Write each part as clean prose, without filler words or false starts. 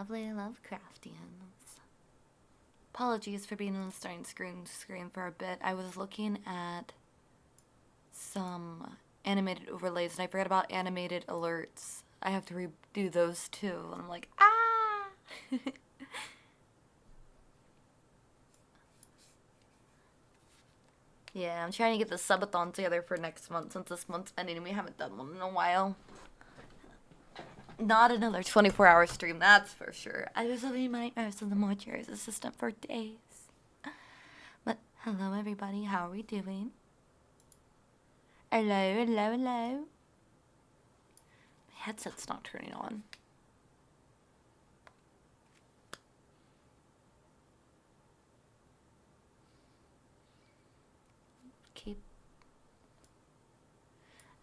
lovely Lovecraftians. Apologies for being on the starting screen for a bit. I was looking at some animated overlays and I forgot about animated alerts. I have to redo those too. And I'm like, ah! Yeah, I'm trying to get the subathon together for next month since this month's ending and we haven't done one in a while. Not another 24-hour stream, that's for sure. I was having nightmares of the mortuary's assistant for days. But hello everybody, how are we doing? Hello. My headset's not turning on. Keep.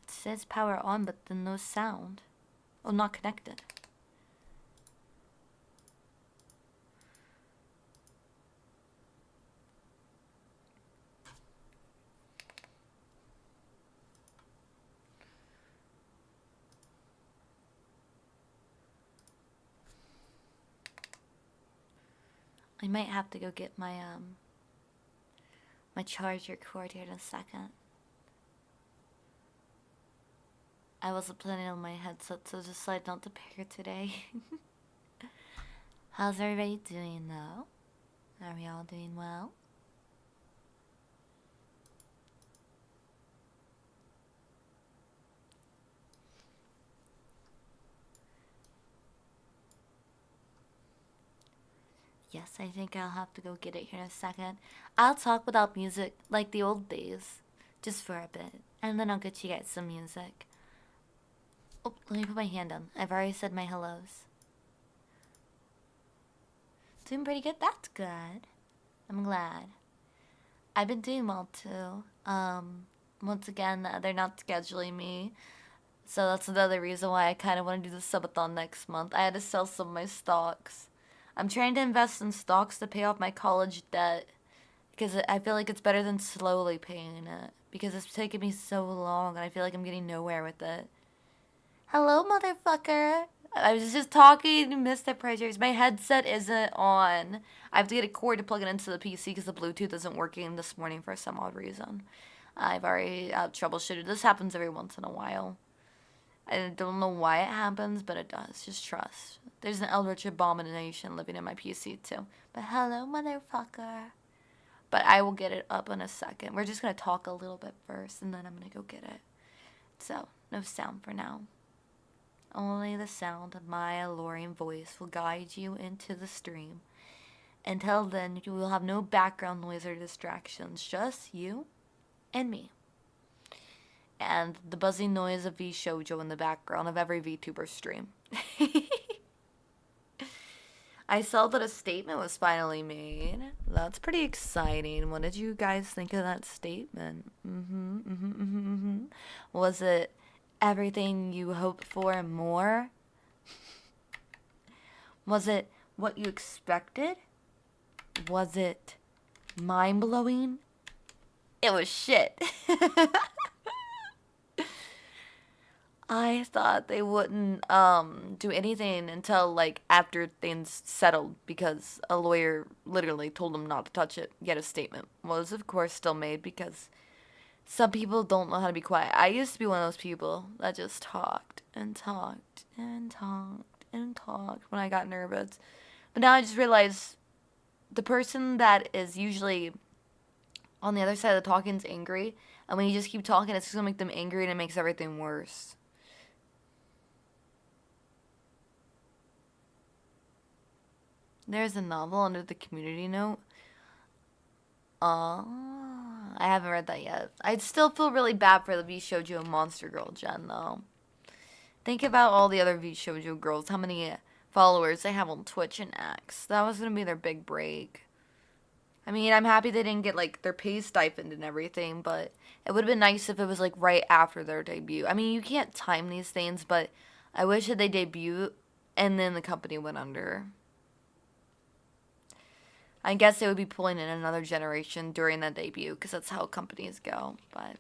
It says power on, but then no sound. Oh, not connected. I might have to go get my my charger cord here in a second. I wasn't planning on my headset, so decided not to pair today. How's everybody doing though? Are we all doing well? Yes, I think I'll have to go get it here in a second. I'll talk without music like the old days, just for a bit, and then I'll get you guys some music. Oh, let me put my hand on. I've already said my hellos. Doing pretty good. That's good. I'm glad. I've been doing well too. Once again, they're not scheduling me. So that's another reason why I kind of want to do the subathon next month. I had to sell some of my stocks. I'm trying to invest in stocks to pay off my college debt. Because I feel like it's better than slowly paying it. Because it's taken me so long and I feel like I'm getting nowhere with it. Hello, motherfucker. I was just talking to Mr. Predators. My headset isn't on. I have to get a cord to plug it into the PC because the Bluetooth isn't working this morning for some odd reason. I've already troubleshooted. This happens every once in a while. I don't know why it happens, but it does. Just trust. There's an Eldritch abomination living in my PC too. But hello, motherfucker. But I will get it up in a second. We're just going to talk a little bit first, and then I'm going to go get it. So, no sound for now. Only the sound of my alluring voice will guide you into the stream. Until then, you will have no background noise or distractions. Just you and me. And the buzzing noise of VShojo in the background of every VTuber stream. I saw that a statement was finally made. That's pretty exciting. What did you guys think of that statement? Was it everything you hoped for and more? Was it what you expected? Was it mind-blowing? It was shit. I thought they wouldn't do anything until like after things settled because a lawyer literally told them not to touch it. Yet a statement was of course still made because some people don't know how to be quiet. I used to be one of those people that just talked and talked and talked and talked when I got nervous. But now I just realize the person that is usually on the other side of the talking is angry. And when you just keep talking, it's just going to make them angry and it makes everything worse. There's a novel under the community note. I haven't read that yet. I'd still feel really bad for the VShojo and Monster Girl gen, though. Think about all the other VShojo girls, how many followers they have on Twitch and X. That was going to be their big break. I mean, I'm happy they didn't get, like, their pay stipend and everything, but it would have been nice if it was, like, right after their debut. I mean, you can't time these things, but I wish that they debut and then the company went under. I guess they would be pulling in another generation during that debut, because that's how companies go, but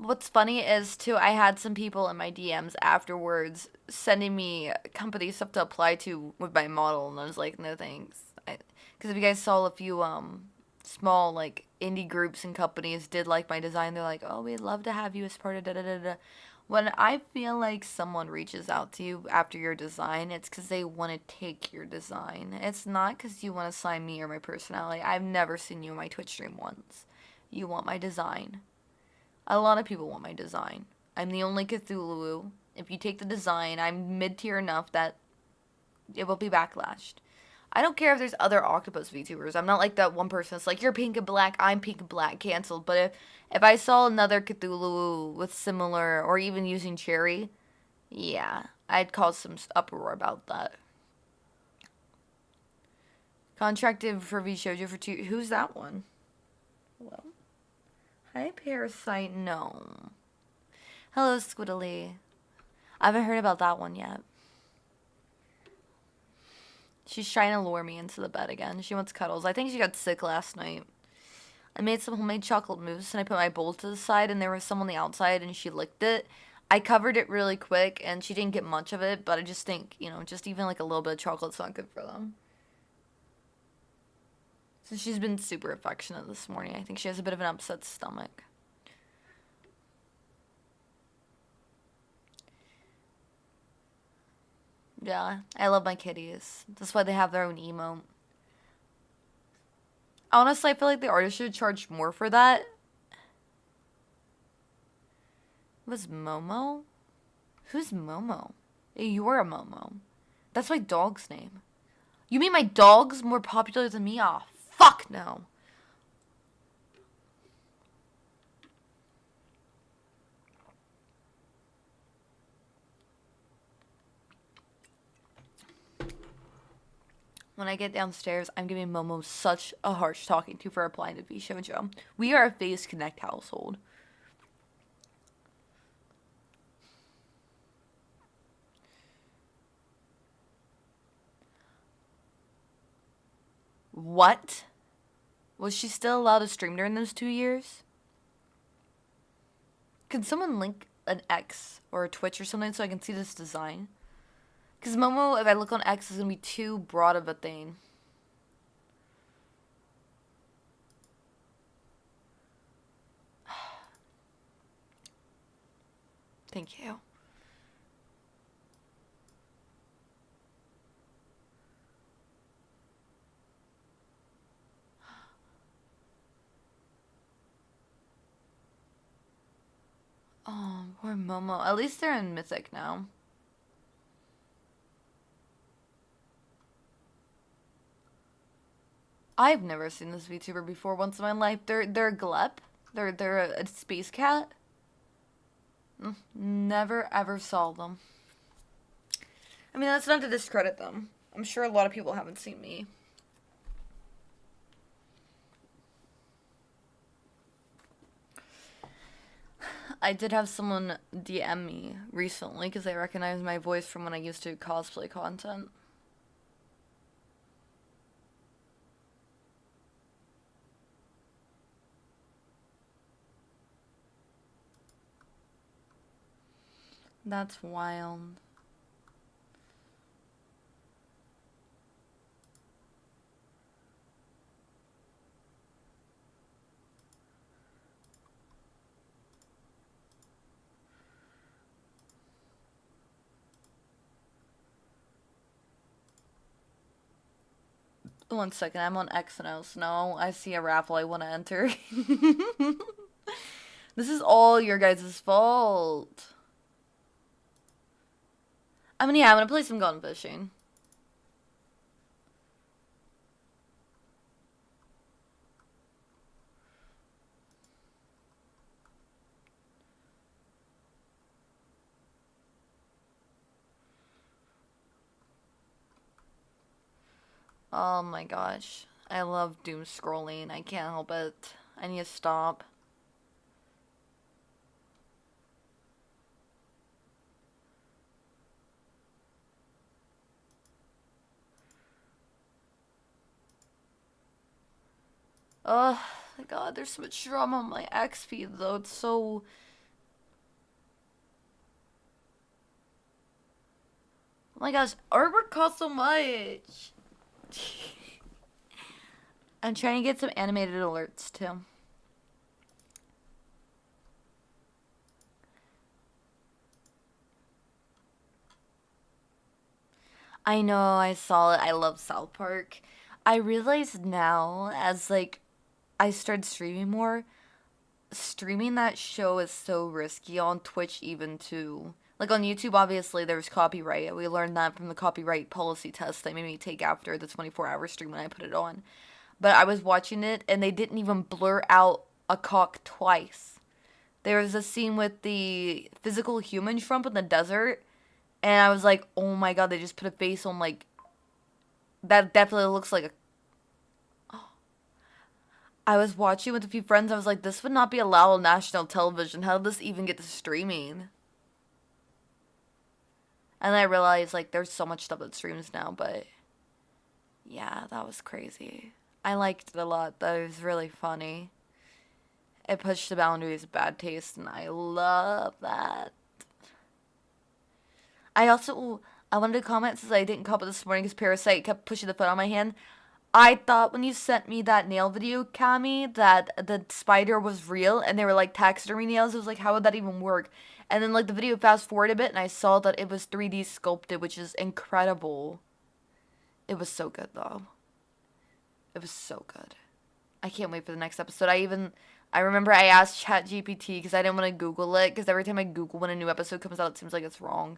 What's funny is, too, I had some people in my DMs afterwards sending me company stuff to apply to with my model, and I was like, no thanks. Because if you guys saw a few, small, like, indie groups and companies did like my design, they're like, oh, we'd love to have you as part of da-da-da-da. When I feel like someone reaches out to you after your design, it's because they want to take your design. It's not because you want to sign me or my personality. I've never seen you in my Twitch stream once. You want my design. A lot of people want my design. I'm the only Cuthluwu. If you take the design, I'm mid-tier enough that it will be backlashed. I don't care if there's other octopus VTubers. I'm not like that one person that's like, you're pink and black, I'm pink and black, canceled. But if I saw another Cuthluwu with similar, or even using cherry, yeah, I'd cause some uproar about that. Contracted for VShojo for 2... Who's that one? Hello? Hi, Parasite. No. Hello, Squiddly. I haven't heard about that one yet. She's trying to lure me into the bed again. She wants cuddles. I think she got sick last night. I made some homemade chocolate mousse, and I put my bowl to the side, and there was some on the outside, and she licked it. I covered it really quick, and she didn't get much of it, but I just think, you know, just even like a little bit of chocolate's not good for them. So she's been super affectionate this morning. I think she has a bit of an upset stomach. Yeah, I love my kitties. That's why they have their own emote. Honestly, I feel like the artist should charge more for that. Was Momo? Who's Momo? You're a Momo. That's my dog's name. You mean my dog's more popular than me? Aw, fuck no. When I get downstairs, I'm giving Momo such a harsh talking to for applying to VShojo. We are a Phase Connect household. What? Was she still allowed to stream during those 2 years? Can someone link an X or a Twitch or something so I can see this design? Because Momo, if I look on X, is going to be too broad of a thing. Thank you. Oh, poor Momo. At least they're in Mythic now. I've never seen this VTuber before once in my life. They're a glep. They're a space cat. Never ever saw them. I mean, that's not to discredit them. I'm sure a lot of people haven't seen me. I did have someone DM me recently because they recognized my voice from when I used to cosplay content. That's wild. One second, I'm on X now. So I see a raffle I want to enter. This is all your guys' fault. I mean, yeah, I'm gonna play some gun fishing. Oh my gosh. I love doom scrolling. I can't help it. I need to stop. Oh my god, there's so much drama on my X feed though. It's so Oh my gosh, artwork costs so much. I'm trying to get some animated alerts too. I know, I saw it. I love South Park. I realize now, as like I started streaming more, streaming that show is so risky on Twitch even too. Like on YouTube, obviously there's copyright. We learned that from the copyright policy test they made me take after the 24-hour stream when I put it on. But I was watching it and they didn't even blur out a cock twice. There was a scene with the physical human shrimp in the desert, and I was like, oh my god, they just put a face on like that definitely looks like a. I was watching with a few friends. I was like, this would not be allowed on national television. How did this even get to streaming? And then I realized, like, there's so much stuff that streams now, but yeah, that was crazy. I liked it a lot, though. It was really funny. It pushed the boundaries of bad taste, and I love that. I wanted to comment since I didn't comment this morning because Parasite kept pushing the foot on my hand. I thought when you sent me that nail video, Cami, that the spider was real and they were like taxidermy nails. I was like, how would that even work? And then like the video fast forward a bit and I saw that it was 3D sculpted, which is incredible. It was so good though. It was so good. I can't wait for the next episode. I remember I asked ChatGPT because I didn't want to Google it because every time I Google when a new episode comes out, it seems like it's wrong.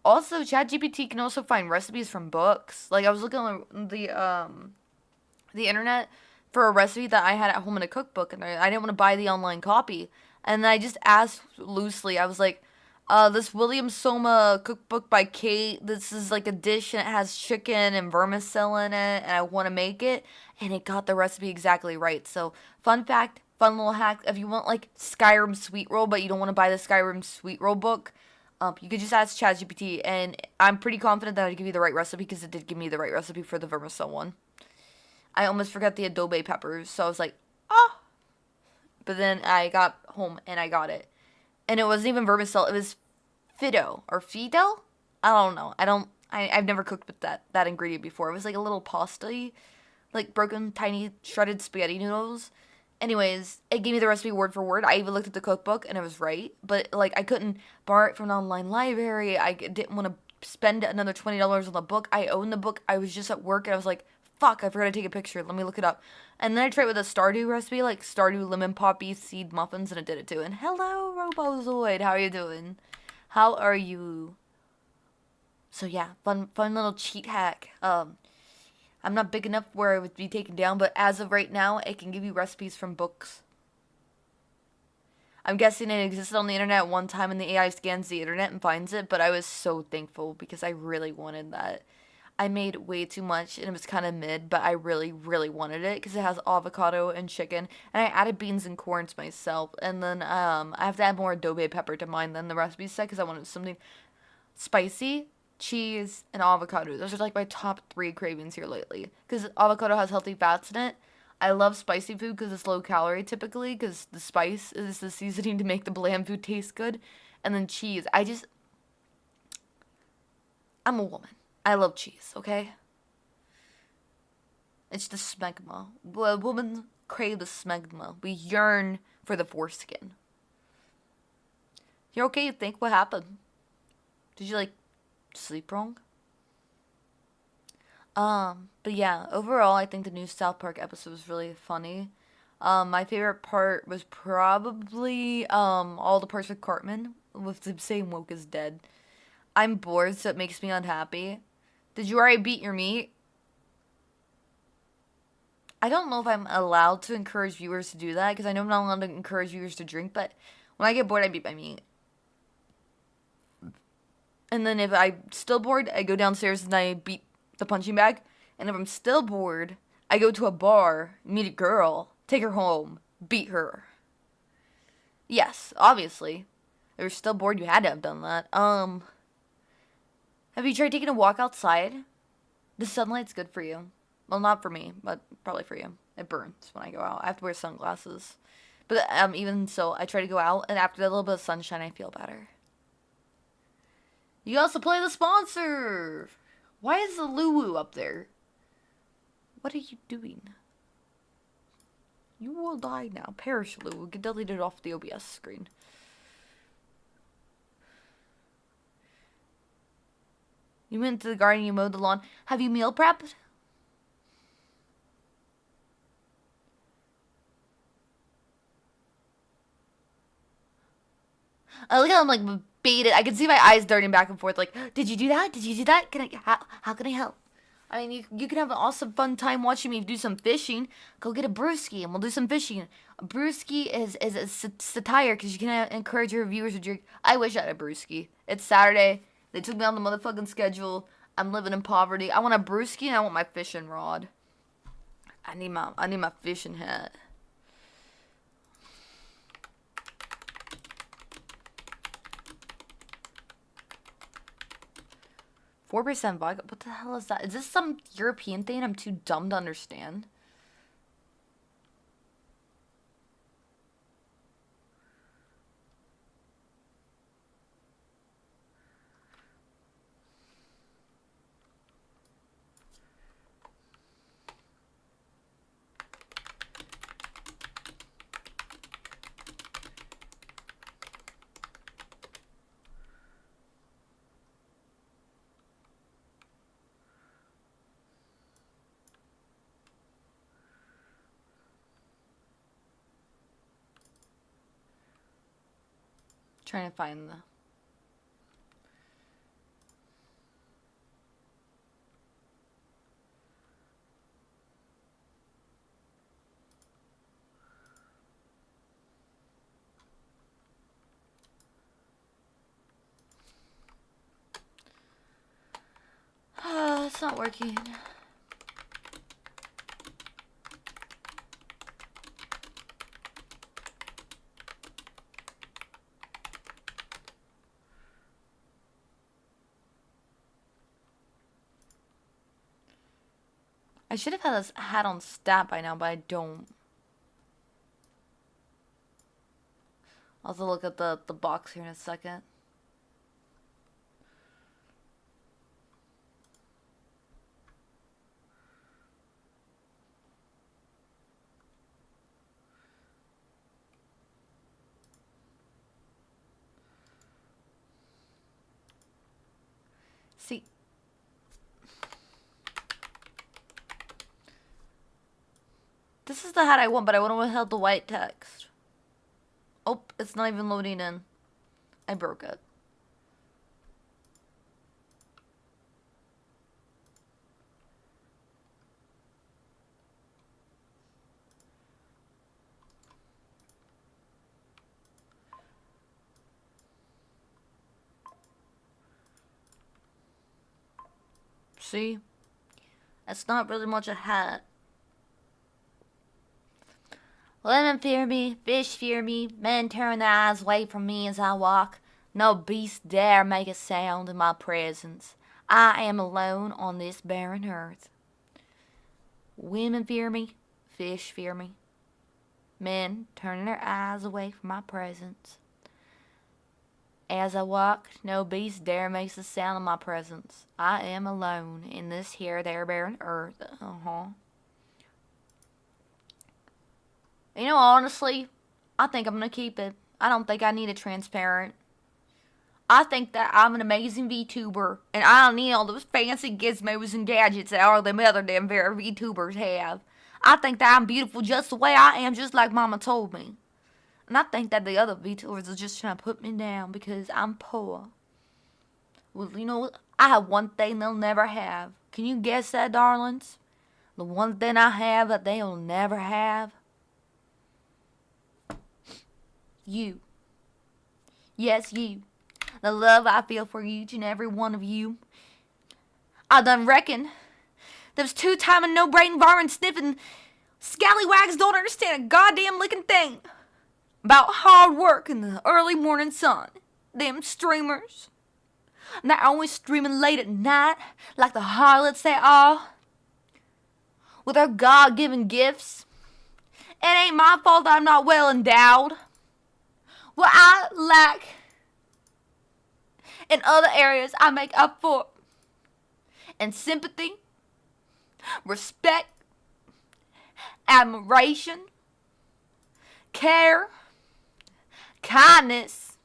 Also, ChatGPT can also find recipes from books. Like I was looking on the internet for a recipe that I had at home in a cookbook, and I didn't want to buy the online copy. And I just asked loosely. I was like, this William Soma cookbook by Kate, this is like a dish and it has chicken and vermicelli in it, and I want to make it. And it got the recipe exactly right. So, fun fact, fun little hack, if you want like Skyrim sweet roll, but you don't want to buy the Skyrim sweet roll book, you could just ask ChatGPT, and I'm pretty confident that I'd give you the right recipe because it did give me the right recipe for the vermicelli one. I almost forgot the adobe peppers, so I was like, oh. But then I got home and I got it. And it wasn't even vermicelli, it was Fido or Fido? I don't know. I've never cooked with that ingredient before. It was like a little pasta, like broken tiny shredded spaghetti noodles. Anyways, it gave me the recipe word for word. I even looked at the cookbook and it was right. But like I couldn't borrow it from an online library. I didn't want to spend another $20 on the book. I owned the book. I was just at work and I was like, fuck, I forgot to take a picture. Let me look it up. And then I tried with a Stardew recipe, like Stardew lemon poppy seed muffins, and it did it too. And hello, Robozoid. How are you doing? How are you? So yeah, fun little cheat hack. I'm not big enough where it would be taken down, but as of right now, it can give you recipes from books. I'm guessing it existed on the internet at one time and the AI scans the internet and finds it, but I was so thankful because I really wanted that. I made way too much and it was kind of mid, but I really, really wanted it because it has avocado and chicken. And I added beans and corn to myself. And then I have to add more adobe pepper to mine than the recipe said because I wanted something spicy, cheese, and avocado. Those are like my top 3 cravings here lately. Because avocado has healthy fats in it. I love spicy food because it's low calorie typically because the spice is the seasoning to make the bland food taste good. And then cheese. I'm a woman. I love cheese, okay? It's the smegma. Women crave the smegma. We yearn for the foreskin. You're okay, you think? What happened? Did you, like, sleep wrong? But yeah, overall, I think the new South Park episode was really funny. My favorite part was probably, all the parts with Cartman, with him saying woke is dead. I'm bored, so it makes me unhappy. Did you already beat your meat? I don't know if I'm allowed to encourage viewers to do that, because I know I'm not allowed to encourage viewers to drink, but when I get bored, I beat my meat. And then if I'm still bored, I go downstairs and I beat the punching bag. And if I'm still bored, I go to a bar, meet a girl, take her home, beat her. Yes, obviously. If you're still bored, you had to have done that. Have you tried taking a walk outside? The sunlight's good for you. Well, not for me, but probably for you. It burns when I go out. I have to wear sunglasses. But even so, I try to go out, and after that little bit of sunshine, I feel better. You also play the sponsor. Why is the Luwu up there? What are you doing? You will die now. Perish, Luwu. Get deleted off the OBS screen. You went to the garden, you mowed the lawn. Have you meal prepped? I look how I'm like baited. I can see my eyes darting back and forth like, did you do that? Did you do that? How can I help? I mean, you can have an awesome fun time watching me do some fishing. Go get a brewski and we'll do some fishing. A brewski is a satire because you can encourage your viewers to drink. I wish I had a brewski. It's Saturday. They took me on the motherfucking schedule. I'm living in poverty. I want a brewski and I want my fishing rod. I need my fishing hat. %4 vodka? What the hell is that? Is this some European thing I'm too dumb to understand? Trying to find the... it's not working. I should have had this hat on stat by now, but I don't. I'll have to look at the box here in a second. See. This is the hat I want, but I want to withhold the white text. Oh, it's not even loading in. I broke it. See? It's not really much a hat. Women fear me, fish fear me, men turn their eyes away from me as I walk. No beast dare make a sound in my presence. I am alone on this barren earth. Women fear me, fish fear me, men turn their eyes away from my presence. As I walk, no beast dare makes a sound in my presence. I am alone in this here there barren earth. You know, honestly, I think I'm gonna keep it. I don't think I need a transparent. I think that I'm an amazing VTuber, and I don't need all those fancy gizmos and gadgets that all them other damn very VTubers have. I think that I'm beautiful just the way I am, just like Mama told me. And I think that the other VTubers are just trying to put me down because I'm poor. Well, you know what? I have one thing they'll never have. Can you guess that, darlings? The one thing I have that they'll never have? You. Yes, you. The love I feel for each and every one of you. I done reckon. Those two-timing, no-brain, varmin sniffing scallywags don't understand a goddamn licking thing about hard work in the early morning sun. Them streamers. And they're always streaming late at night like the harlots they are. With their God-given gifts. It ain't my fault that I'm not well endowed. What I lack In other areas, I make up for. And sympathy, respect, admiration, care, kindness,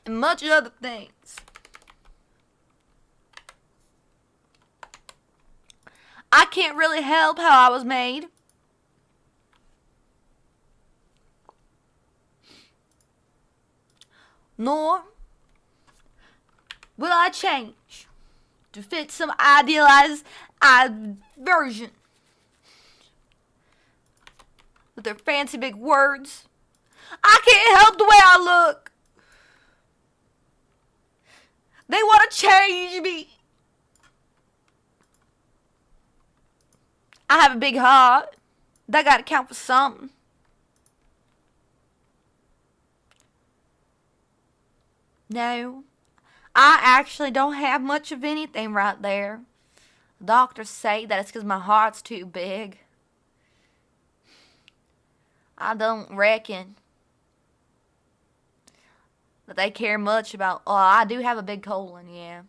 and much other things. I can't really help how I was made. Nor will I change to fit some idealized version with their fancy big words. I can't help the way I look. They want to change me. I have a big heart. That gotta count for something. No, I actually don't have much of anything right there. Doctors say that it's because my heart's too big. I don't reckon that they care much about... Oh, I do have a big colon, yeah.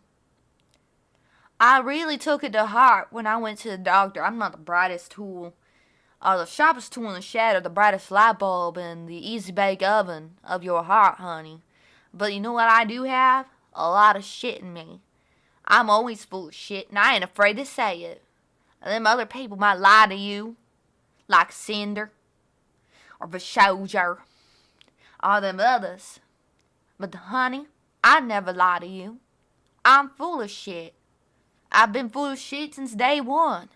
I really took it to heart when I went to the doctor. I'm not the brightest tool, or the sharpest tool in the shed, or the brightest light bulb in the easy bake oven of your heart, honey. But you know what I do have? A lot of shit in me. I'm always full of shit, and I ain't afraid to say it. Them other people might lie to you, like Cinder, or Vishoja, or them others. But honey, I never lie to you. I'm full of shit. I've been full of shit since day one.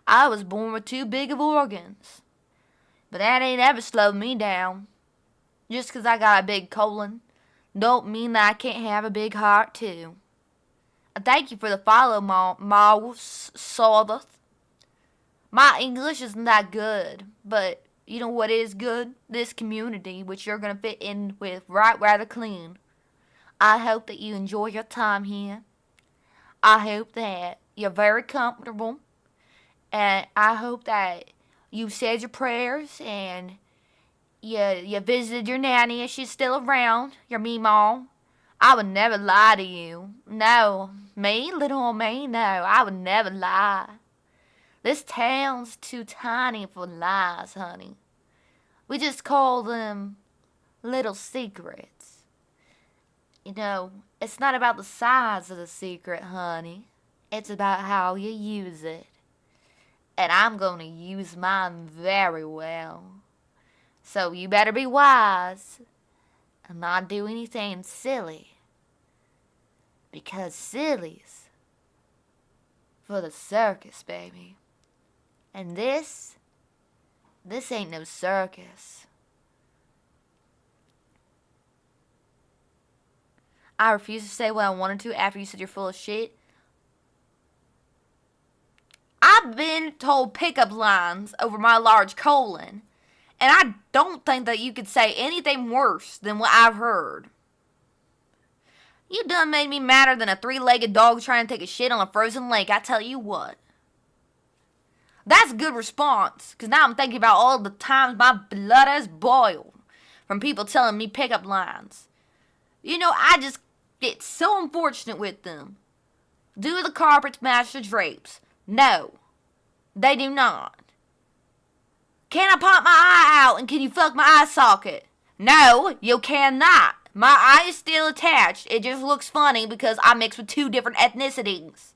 I was born with too big of organs. But that ain't ever slowed me down. Just 'cause I got a big colon don't mean that I can't have a big heart too. Thank you for the follow, Sawdeth. My English isn't that good, but you know what is good? This community, which you're gonna fit in with right rather clean. I hope that you enjoy your time here. I hope that you're very comfortable, and I hope that you said your prayers and you visited your nanny if she's still around, your meemaw. I would never lie to you. No, me, little old me, no, I would never lie. This town's too tiny for lies, honey. We just call them little secrets. You know, it's not about the size of the secret, honey. It's about how you use it. And I'm going to use mine very well. So you better be wise and not do anything silly. Because silly's for the circus, baby. And this ain't no circus. I refuse to say what I wanted to after you said you're full of shit. I've been told pickup lines over my large colon, and I don't think that you could say anything worse than what I've heard. You done made me madder than a three-legged dog trying to take a shit on a frozen lake, I tell you what. That's a good response, because now I'm thinking about all the times my blood has boiled from people telling me pickup lines. You know, I just get so unfortunate with them. Do the carpets match the drapes? No, they do not. Can I pop my eye out and can you fuck my eye socket? No, you cannot. My eye is still attached. It just looks funny because I mix with two different ethnicities.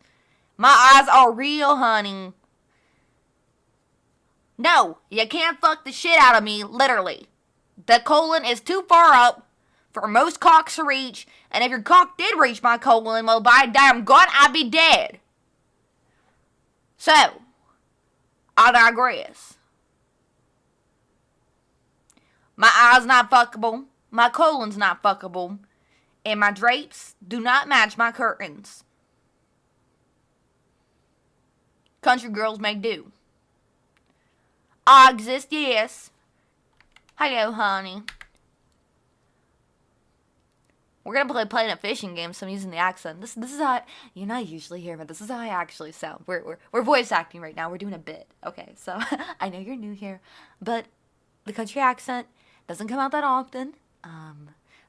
My eyes are real, honey. No, you can't fuck the shit out of me, literally. The colon is too far up for most cocks to reach, and if your cock did reach my colon, well, by damn gun, I'd be dead. So, I digress. My eye's not fuckable, my colon's not fuckable, and my drapes do not match my curtains. Country girls may do. I exist, yes. Hello, honey. We're gonna play a fishing game, so I'm using the accent. This is how you're not usually here, but this is how I actually sound. We're voice acting right now. We're doing a bit. Okay, so I know you're new here, but the country accent doesn't come out that often.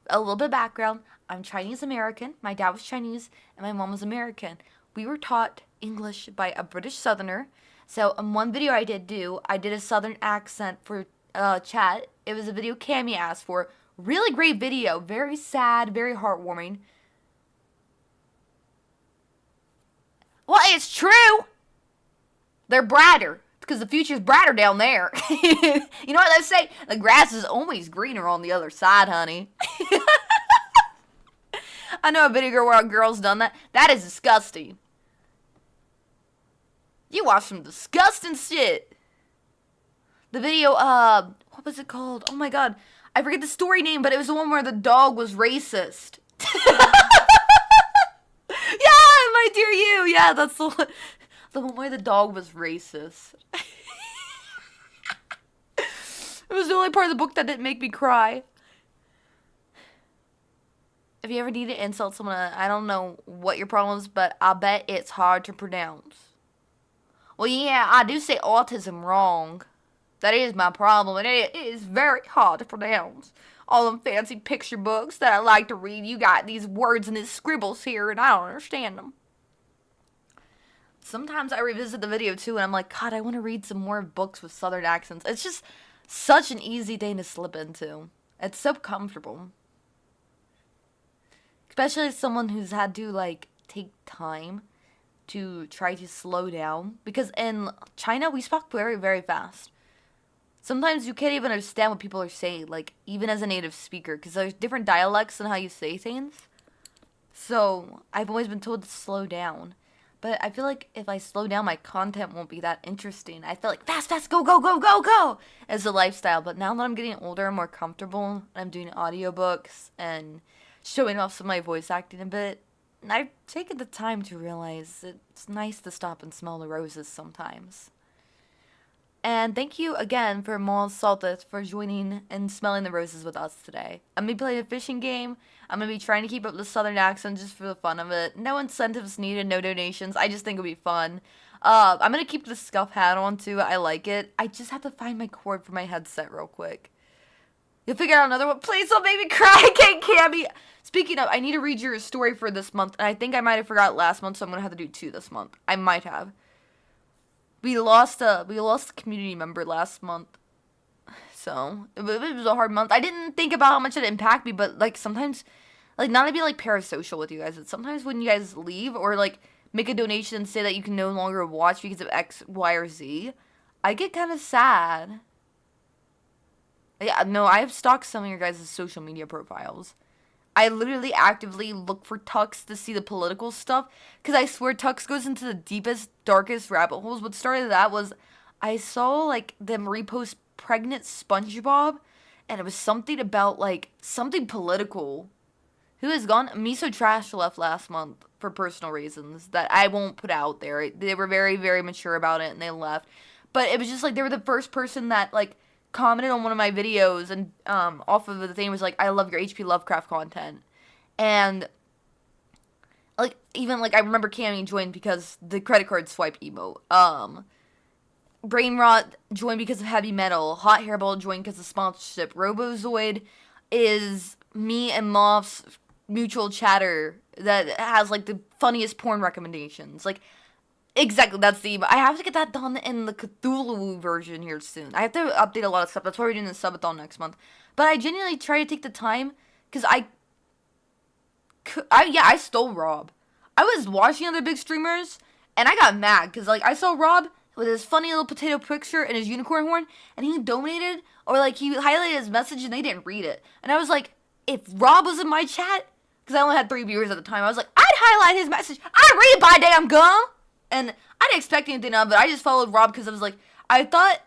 a little bit of background. I'm Chinese American. My dad was Chinese and my mom was American. We were taught English by a British Southerner. So in one video I did a Southern accent for chat. It was a video Cammy asked for. Really great video. Very sad, very heartwarming. Well, it's true. They're brighter. Because the future's brighter down there. You know what they say? The grass is always greener on the other side, honey. I know a video where a girl's done that. That is disgusting. You watch some disgusting shit. The video, what was it called? Oh my god. I forget the story name, but it was the one where the dog was racist. Yeah, my dear you. Yeah, that's the one. The one where the dog was racist. It was the only part of the book that didn't make me cry. If you ever need to insult someone, I don't know what your problem is, but I bet it's hard to pronounce. Well, yeah, I do say autism wrong. That is my problem, and it is very hard to pronounce. All them fancy picture books that I like to read, you got these words and these scribbles here, and I don't understand them. Sometimes I revisit the video, too, and I'm like, God, I want to read some more books with Southern accents. It's just such an easy thing to slip into. It's so comfortable. Especially as someone who's had to, like, take time to try to slow down. Because in China, we speak very, very fast. Sometimes you can't even understand what people are saying, like, even as a native speaker. Because there's different dialects in how you say things. So, I've always been told to slow down. But I feel like if I slow down, my content won't be that interesting. I feel like fast, fast, go, go, go, go, go as a lifestyle. But now that I'm getting older and more comfortable, and I'm doing audiobooks and showing off some of my voice acting a bit, I've taken the time to realize it's nice to stop and smell the roses sometimes. And thank you again for Mall Saltis for joining and smelling the roses with us today. I'm going to be playing a fishing game. I'm going to be trying to keep up the Southern accent just for the fun of it. No incentives needed, no donations. I just think it'll be fun. I'm going to keep the Scuff hat on too. I like it. I just have to find my cord for my headset real quick. You'll figure out another one. Please don't make me cry. I can't be. Speaking of, I need to read your story for this month. And I think I might have forgot last month, so I'm going to have to do 2 this month. I might have. We lost a community member last month, so it was a hard month. I didn't think about how much it impacted me, but like sometimes, like not to be like parasocial with you guys, it's sometimes when you guys leave or like make a donation and say that you can no longer watch because of X, Y, or Z, I get kind of sad. Yeah, no, I have stalked some of your guys' social media profiles. I literally actively look for Tux to see the political stuff, because I swear Tux goes into the deepest, darkest rabbit holes. What started that was, I saw, like, them repost pregnant SpongeBob, and it was something about, like, something political. Who is gone? Miso Trash left last month for personal reasons that I won't put out there. They were very, very mature about it, and they left. But it was just, like, they were the first person that, like, commented on one of my videos and off of the thing was like, I love your HP Lovecraft content. And like even like I remember Cammy joined because the credit card swipe emote. Brainrot joined because of heavy metal. Hot Hairball joined because of sponsorship. Robozoid is me and Moff's mutual chatter that has like the funniest porn recommendations. Like exactly, that's the... I have to get that done in the Cuthluwu version here soon. I have to update a lot of stuff. That's why we're doing the subathon next month. But I genuinely try to take the time, because I stole Rob. I was watching other big streamers, and I got mad, because, like, I saw Rob with his funny little potato picture and his unicorn horn, and he donated, or, like, he highlighted his message, and they didn't read it. And I was like, if Rob was in my chat, because I only had 3 viewers at the time, I was like, I'd highlight his message. I'd read it by damn gum! And I didn't expect anything of it. I just followed Rob because I was like, I thought,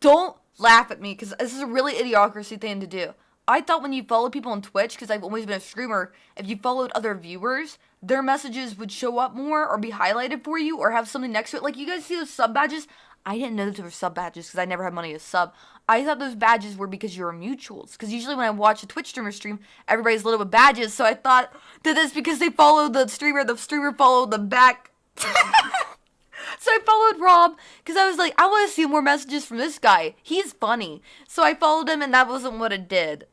don't laugh at me because this is a really idiocracy thing to do. I thought when you follow people on Twitch, because I've always been a streamer, if you followed other viewers, their messages would show up more or be highlighted for you or have something next to it. Like, you guys see those sub badges? I didn't know that there were sub badges because I never had money to sub. I thought those badges were because you were mutuals. Because usually when I watch a Twitch streamer stream, everybody's lit up with badges. So I thought that that's because they followed the streamer followed them back. So I followed Rob because I was like, I want to see more messages from this guy. He's funny. So I followed him and that wasn't what it did.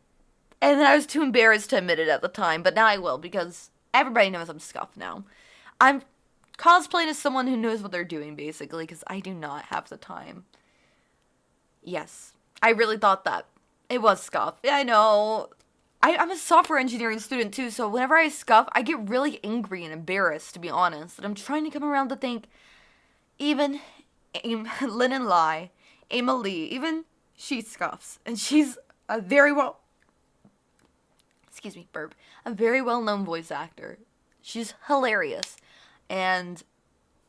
And then I was too embarrassed to admit it at the time, but now I will because everybody knows I'm Scuff now. I'm cosplaying as someone who knows what they're doing, basically, because I do not have the time. Yes, I really thought that. It was Scuff. Yeah, I know. I'm a software engineering student, too, so whenever I Scuff, I get really angry and embarrassed, to be honest. And I'm trying to come around to think, even Lynn and Lai, Emily, even she Scuffs. And she's a very well... Excuse me, burp. A very well-known voice actor. She's hilarious. And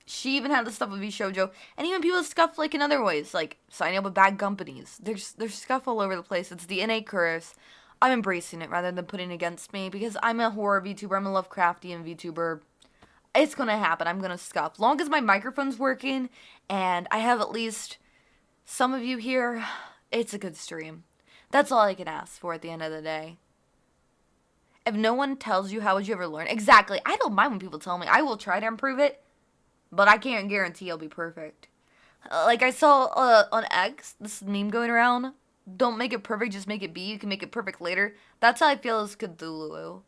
she even had the stuff with VShojo. And even people Scuff, like, in other ways. Like, signing up with bad companies. There's Scuff all over the place. It's the innate curse. I'm embracing it rather than putting it against me. Because I'm a horror VTuber. I'm a Lovecraftian VTuber. It's gonna happen. I'm gonna Scuff. Long as my microphone's working. And I have at least some of you here. It's a good stream. That's all I can ask for at the end of the day. If no one tells you, how would you ever learn? Exactly. I don't mind when people tell me. I will try to improve it, but I can't guarantee it'll be perfect. Like I saw on X, this meme going around. Don't make it perfect, just make it be. You can make it perfect later. That's how I feel as Cuthluwu.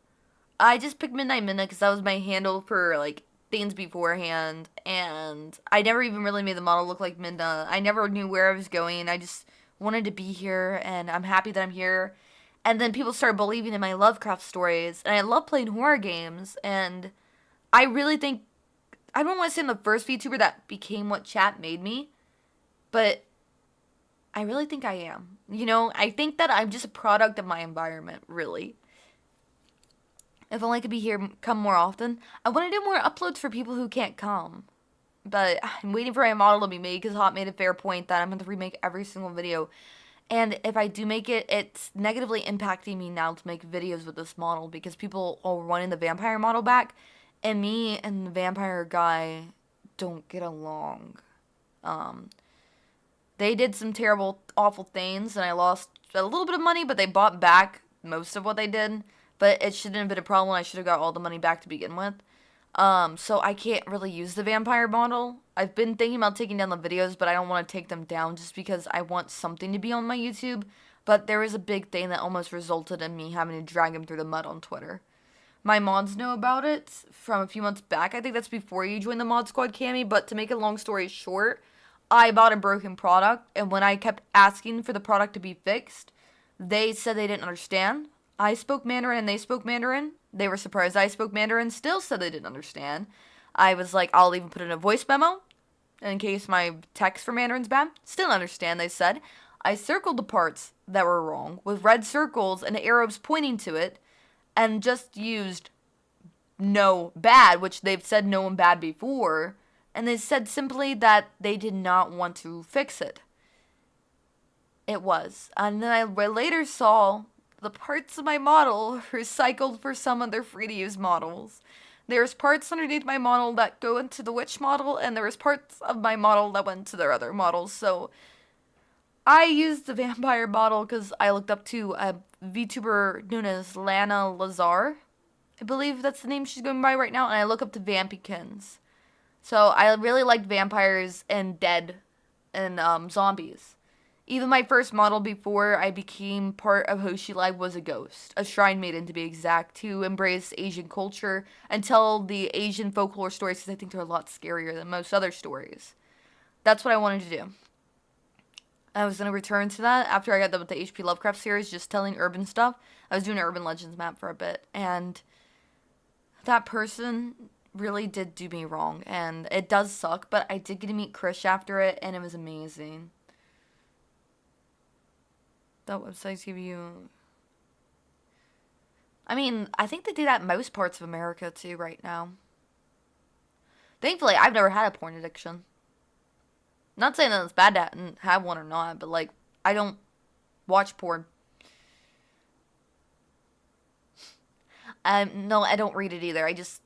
I just picked Midnight because that was my handle for, like, things beforehand. And I never even really made the model look like Midna. I never knew where I was going. I just wanted to be here, and I'm happy that I'm here. And then people started believing in my Lovecraft stories. And I love playing horror games. And I really think... I don't want to say I'm the first VTuber that became what chat made me. But I really think I am. You know, I think that I'm just a product of my environment, really. If only I could be here, come more often. I want to do more uploads for people who can't come. But I'm waiting for my model to be made because Hot made a fair point that I'm going to remake every single video. And if I do make it, it's negatively impacting me now to make videos with this model because people are wanting the vampire model back. And me and the vampire guy don't get along. They did some terrible, awful things, and I lost a little bit of money, but they bought back most of what they did. But it shouldn't have been a problem. I should have got all the money back to begin with. So I can't really use the vampire model. I've been thinking about taking down the videos, but I don't want to take them down just because I want something to be on my YouTube. But there was a big thing that almost resulted in me having to drag him through the mud on Twitter. My mods know about it from a few months back. I think that's before you joined the Mod Squad, Cammy. But to make a long story short, I bought a broken product. And when I kept asking for the product to be fixed, they said they didn't understand. I spoke Mandarin and they spoke Mandarin. They were surprised I spoke Mandarin, still said they didn't understand. I was like, I'll even put in a voice memo in case my text for Mandarin's bad. Still understand, they said. I circled the parts that were wrong with red circles and arrows pointing to it and just used no bad, which they've said no and bad before. And they said simply that they did not want to fix it. It was. And then I later saw the parts of my model recycled for some of their free-to-use models. There's parts underneath my model that go into the witch model, and there's parts of my model that went to their other models. So I used the vampire model because I looked up to a VTuber known as Lana Lazar. I believe that's the name she's going by right now, and I look up to Vampykins. So I really liked vampires and dead and zombies. Even my first model before I became part of Hoshi Live was a ghost. A shrine maiden, to be exact, to embrace Asian culture and tell the Asian folklore stories because I think they're a lot scarier than most other stories. That's what I wanted to do. I was going to return to that after I got done with the HP Lovecraft series, just telling urban stuff. I was doing an Urban Legends map for a bit, and that person really did do me wrong, and it does suck, but I did get to meet Krish after it, and it was amazing. That website's give you... I mean, I think they do that in most parts of America, too, right now. Thankfully, I've never had a porn addiction. Not saying that it's bad to have one or not, but, like, I don't watch porn. No, I don't read it either. I just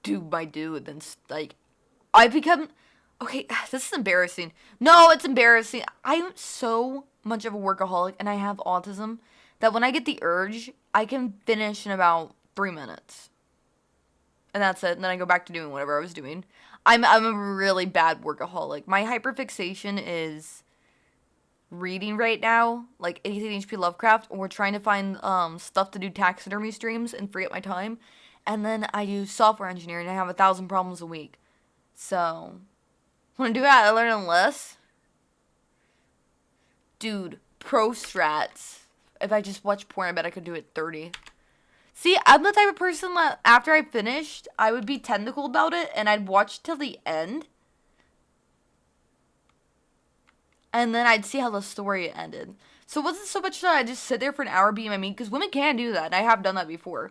do my dude, and, like, I become... Okay, this is embarrassing. No, it's embarrassing. I'm so much of a workaholic, and I have autism, that when I get the urge, I can finish in about 3 minutes. And that's it, and then I go back to doing whatever I was doing. I'm a really bad workaholic. My hyperfixation is reading right now, like anything HP Lovecraft, or trying to find stuff to do taxidermy streams and free up my time. And then I do software engineering and I have 1,000 problems a week. So, wanna do that? I learn less. Dude, pro strats. If I just watch porn, I bet I could do it 30. See, I'm the type of person that after I finished, I would be technical about it and I'd watch till the end. And then I'd see how the story ended. So it wasn't so much that I just sit there for an hour beating my meat, because women can do that, and I have done that before.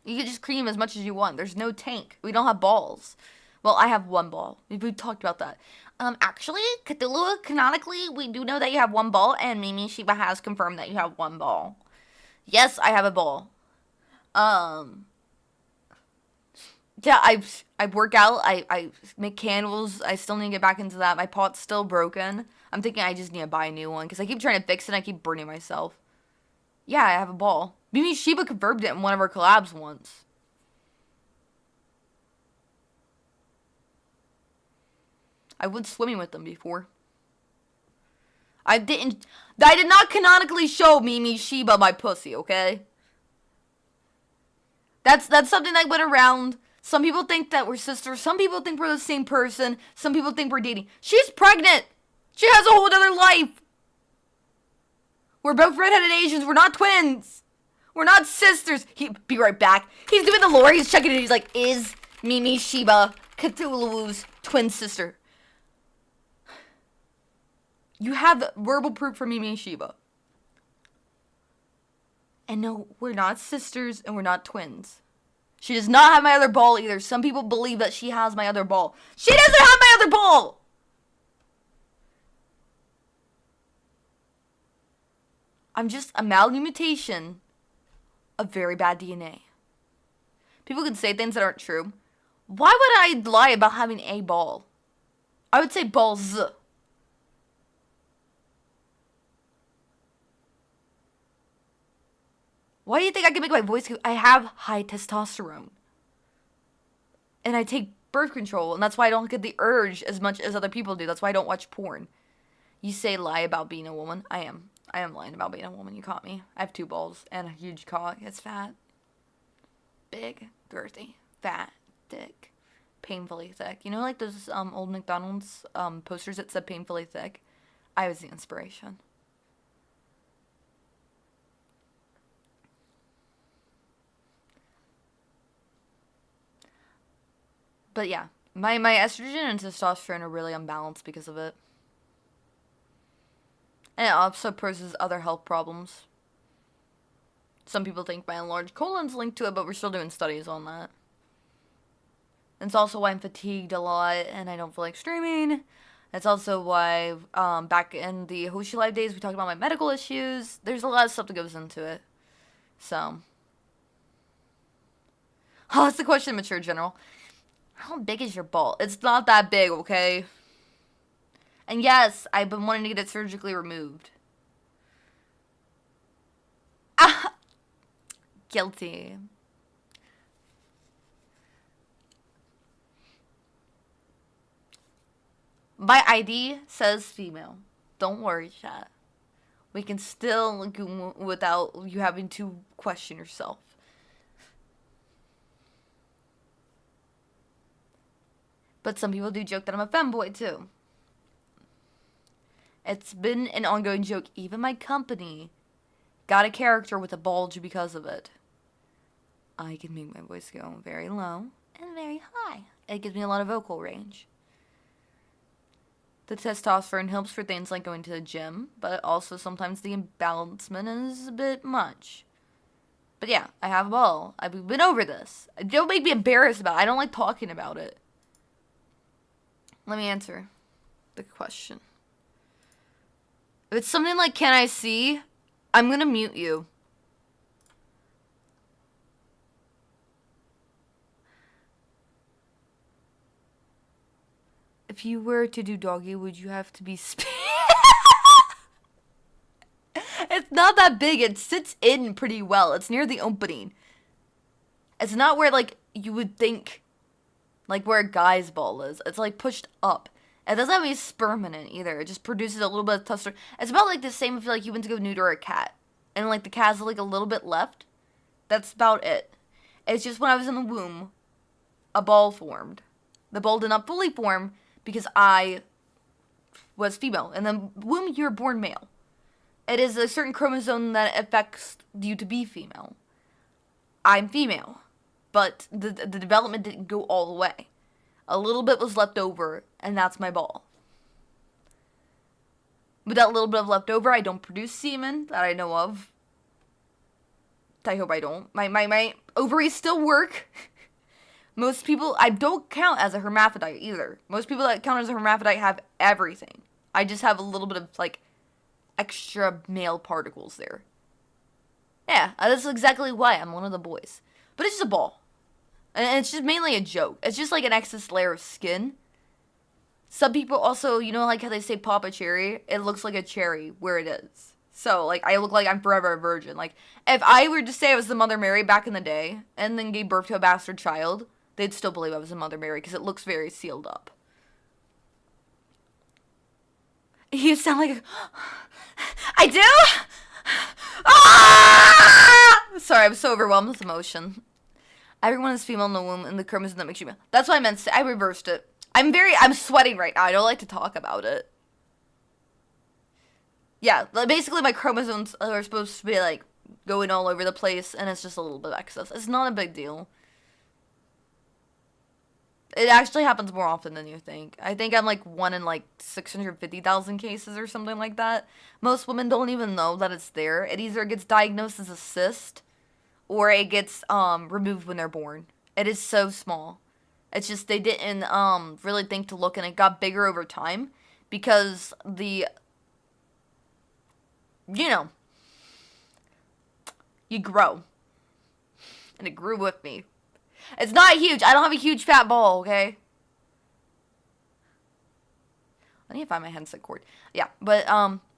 You can just cream as much as you want. There's no tank. We don't have balls. Well, I have one ball. We talked about that. Actually, Cuthluwu, canonically, we do know that you have one ball, and Mimi Shiba has confirmed that you have one ball. Yes, I have a ball. Yeah, I work out, I make candles, I still need to get back into that. My pot's still broken. I'm thinking I just need to buy a new one, because I keep trying to fix it and I keep burning myself. Yeah, I have a ball. Mimi Shiba confirmed it in one of our collabs once. I went swimming with them before. I did not canonically show Mimi Shiba my pussy, okay? That's something that went around. Some people think that we're sisters. Some people think we're the same person. Some people think we're dating. She's pregnant. She has a whole other life. We're both redheaded Asians. We're not twins. We're not sisters. Be right back. He's doing the lore. He's checking it. He's like, is Mimi Shiba Cuthluwu's twin sister? You have verbal proof from Mimi Shiba. And no, we're not sisters and we're not twins. She does not have my other ball either. Some people believe that she has my other ball. She doesn't have my other ball! I'm just a malmutation of very bad DNA. People can say things that aren't true. Why would I lie about having a ball? I would say balls. Why do you think I can make my voice go? I have high testosterone. And I take birth control, and that's why I don't get the urge as much as other people do. That's why I don't watch porn. You say lie about being a woman. I am lying about being a woman. You caught me. I have 2 balls and a huge cock. It's fat. Big, girthy, fat, thick, painfully thick. You know, like those old McDonald's posters that said painfully thick? I was the inspiration. But yeah, my estrogen and testosterone are really unbalanced because of it. And it also poses other health problems. Some people think my enlarged colon's linked to it, but we're still doing studies on that. It's also why I'm fatigued a lot and I don't feel like streaming. It's also why back in the Hoshi Live days we talked about my medical issues. There's a lot of stuff that goes into it. So. Oh, that's the question, Mature General. How big is your ball? It's not that big, okay? And yes, I've been wanting to get it surgically removed. Ah! Guilty. My ID says female. Don't worry, chat. We can still go without you having to question yourself. But some people do joke that I'm a femboy, too. It's been an ongoing joke. Even my company got a character with a bulge because of it. I can make my voice go very low and very high. It gives me a lot of vocal range. The testosterone helps for things like going to the gym, but also sometimes the imbalancement is a bit much. But yeah, I have a ball. We've been over this. Don't make me embarrassed about it. I don't like talking about it. Let me answer the question. If it's something like, can I see? I'm gonna mute you. If you were to do doggy, would you have to be It's not that big. It sits in pretty well. It's near the opening. It's not where, like, you would think, like, where a guy's ball is. It's, like, pushed up. It doesn't have any sperm in it either. It just produces a little bit of testosterone. It's about like the same if like you went to go neuter a cat. And like the cat has like a little bit left. That's about it. It's just when I was in the womb, a ball formed. The ball did not fully form because I was female. In the womb, you're born male. It is a certain chromosome that affects you to be female. I'm female. But the development didn't go all the way. A little bit was left over, and that's my ball. With that little bit of leftover, I don't produce semen that I know of. I hope I don't. My ovaries still work. Most people, I don't count as a hermaphrodite either. Most people that count as a hermaphrodite have everything. I just have a little bit of, like, extra male particles there. Yeah, that's exactly why I'm one of the boys. But it's just a ball. And it's just mainly a joke. It's just like an excess layer of skin. Some people also, you know, like how they say pop a cherry? It looks like a cherry where it is. So, like, I look like I'm forever a virgin. Like, if I were to say I was the Mother Mary back in the day, and then gave birth to a bastard child, they'd still believe I was the Mother Mary, because it looks very sealed up. You sound like I do? Ah! Sorry, I'm so overwhelmed with emotion. Everyone is female in the womb, and the chromosome that makes you male. That's what I meant to say. I reversed it. I'm sweating right now. I don't like to talk about it. Yeah, basically my chromosomes are supposed to be, like, going all over the place, and it's just a little bit of excess. It's not a big deal. It actually happens more often than you think. I think I'm, like, 1 in, like, 650,000 cases or something like that. Most women don't even know that it's there. It either gets diagnosed as a cyst, or it gets, removed when they're born. It is so small. It's just they didn't, really think to look, and it got bigger over time, because the... You know, you grow. And it grew with me. It's not huge. I don't have a huge fat ball, okay? I need to find my headset cord. Yeah, but,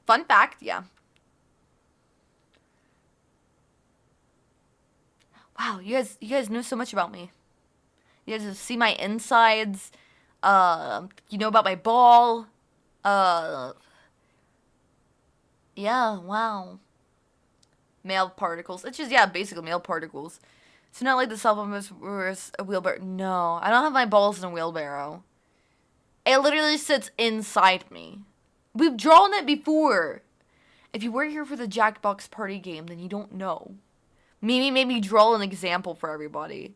fun fact, yeah. Wow, you guys know so much about me. You guys see my insides. You know about my ball. Yeah, wow. Male particles. It's just, yeah, basically male particles. It's not like the cell phone was a wheelbarrow. No, I don't have my balls in a wheelbarrow. It literally sits inside me. We've drawn it before. If you weren't here for the Jackbox party game, then you don't know. Mimi made me draw an example for everybody.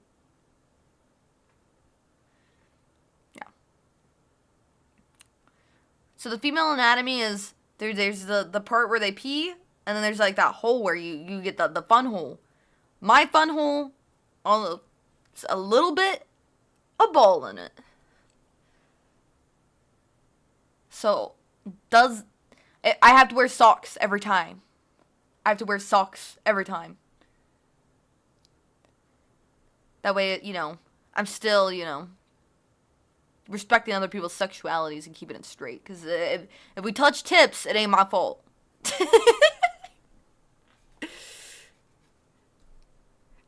Yeah. So the female anatomy is... There's the part where they pee, and then there's, like, that hole where you get the fun hole. My fun hole, it's a little bit, a ball in it. So, I have to wear socks every time. I have to wear socks every time. That way, you know, I'm still, you know, respecting other people's sexualities and keeping it straight. Because if we touch tips, it ain't my fault.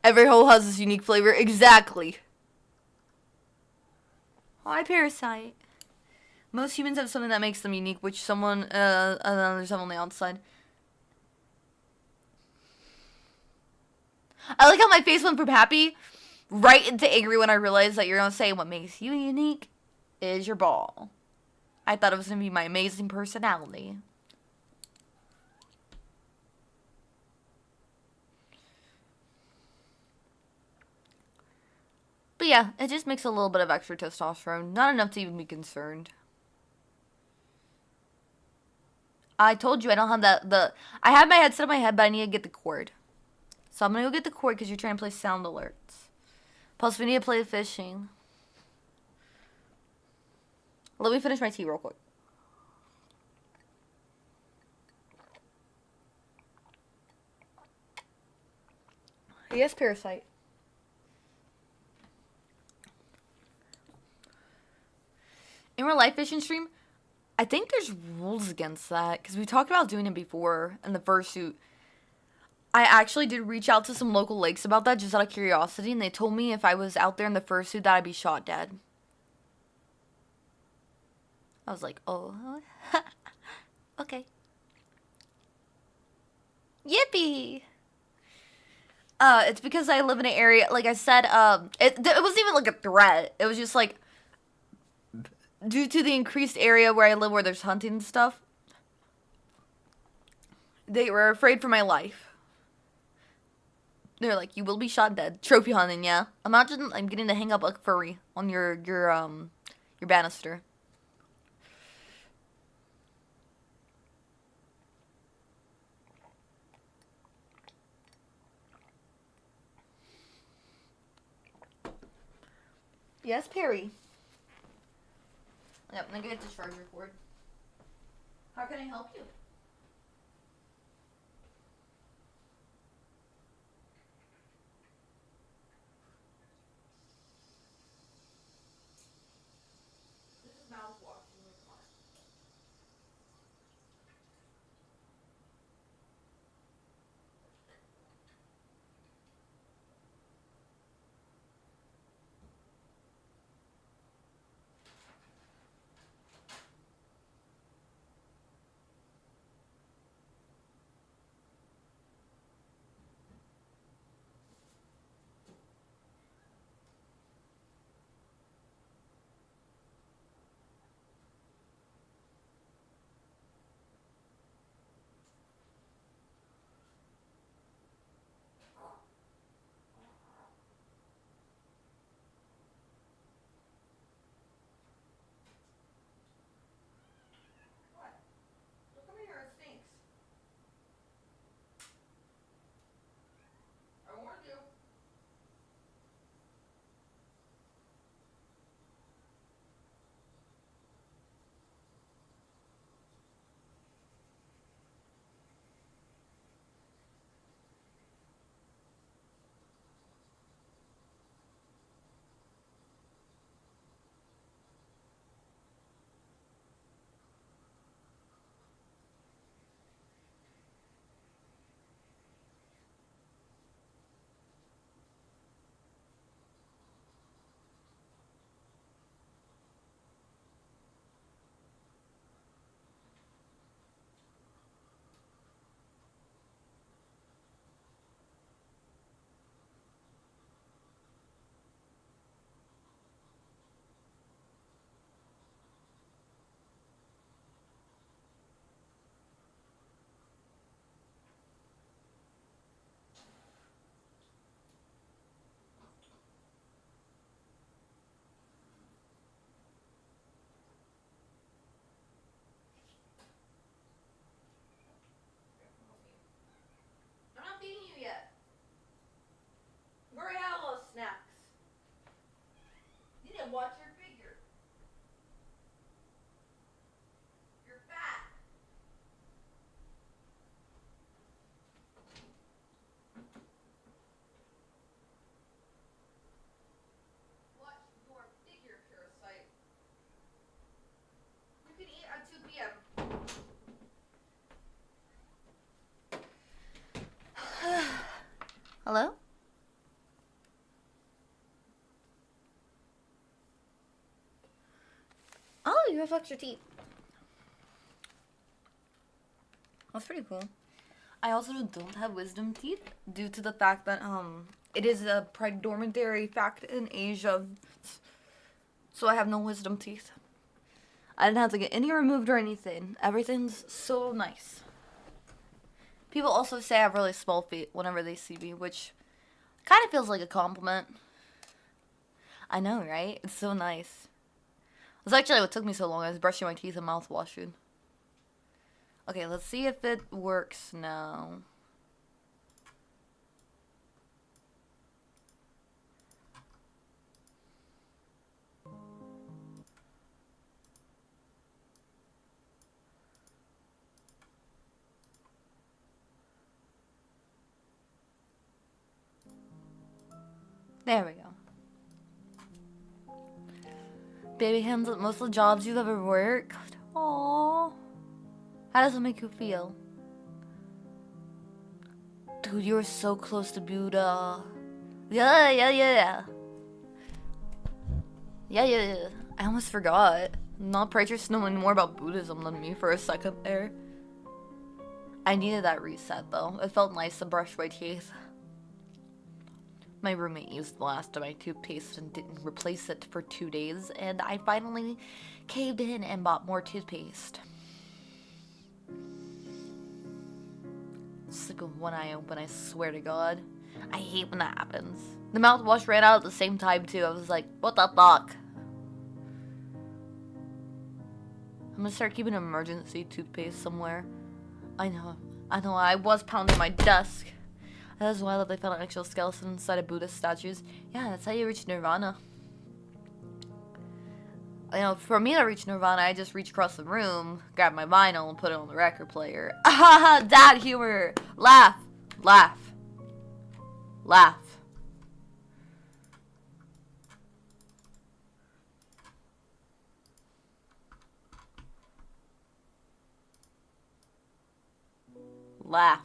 Every hole has its unique flavor. Exactly. Hi, Parasite. Most humans have something that makes them unique, which others have on the outside. I like how my face went from happy right into angry when I realized that you're going to say what makes you unique is your ball. I thought it was going to be my amazing personality. But yeah, it just makes a little bit of extra testosterone. Not enough to even be concerned. I told you I don't have I have my headset on my head, but I need to get the cord. So I'm going to go get the cord because you're trying to play sound alerts. Plus, we need to play fishing. Let me finish my tea real quick. Yes, Parasite. In real life fishing stream, I think there's rules against that. Because we talked about doing it before in the fursuit. I actually did reach out to some local lakes about that just out of curiosity. And they told me if I was out there in the fursuit that I'd be shot dead. I was like, oh, okay. Yippee! It's because I live in an area, like I said, it wasn't even like a threat. It was just like, due to the increased area where I live where there's hunting and stuff, they were afraid for my life. They're like, you will be shot dead. Trophy hunting, yeah. Imagine I'm getting to hang up a furry on your banister. Yes, Perry. Yep, I'm gonna get the charger cord. How can I help you? This is mouthwash. I'm not feeding you yet. You already had a lot of snacks. You need to watch your figure. You're fat. Watch your figure, parasite. You can eat at 2 p.m. Hello? Oh, you have extra teeth. That's pretty cool. I also don't have wisdom teeth due to the fact that it is a predominantary fact in Asia. So I have no wisdom teeth. I didn't have to get any removed or anything. Everything's so nice. People also say I have really small feet whenever they see me, which kind of feels like a compliment. I know, right? It's so nice. That's actually what took me so long. I was brushing my teeth and mouthwashing. Okay, let's see if it works now. There we go. Baby hands up most of the jobs you've ever worked. Aww. How does it make you feel? Dude, you were so close to Buddha. Yeah. Yeah. I almost forgot. Not preachers knowing more about Buddhism than me for a second there. I needed that reset though. It felt nice to brush my teeth. My roommate used the last of my toothpaste and didn't replace it for 2 days, and I finally caved in and bought more toothpaste. Sleep with one eye open, I swear to God. I hate when that happens. The mouthwash ran out at the same time too. I was like, what the fuck? I'm gonna start keeping an emergency toothpaste somewhere. I know, I was pounding my desk. That is wild that they found an actual skeleton inside of Buddhist statues. Yeah, that's how you reach nirvana. You know, for me to reach nirvana, I just reach across the room, grab my vinyl, and put it on the record player. Ah, dad humor! Laugh! Laugh! Laugh. Laugh.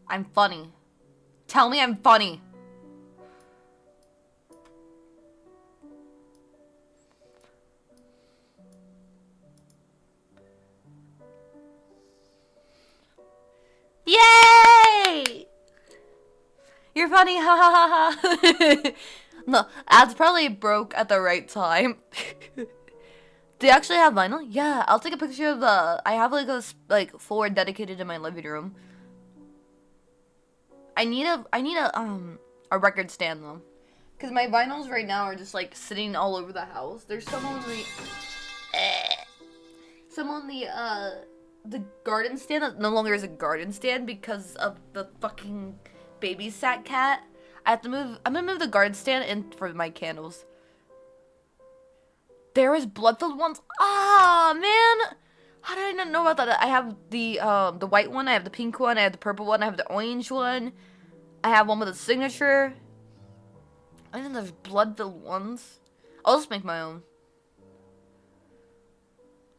I'm funny. Tell me I'm funny. Yay! You're funny, ha ha ha ha. No, ads probably broke at the right time. Do you actually have vinyl? Yeah, I'll take a picture of the. I have like a floor dedicated in my living room. I need a record stand though, cause my vinyls right now are just like sitting all over the house. There's some on the garden stand that no longer is a garden stand because of the fucking babysat cat. I'm gonna move the garden stand in for my candles. There is blood-filled ones. Ah, man. How did I not know about that? I have the white one, I have the pink one, I have the purple one, I have the orange one. I have one with a signature. I think there's blood-filled ones. I'll just make my own.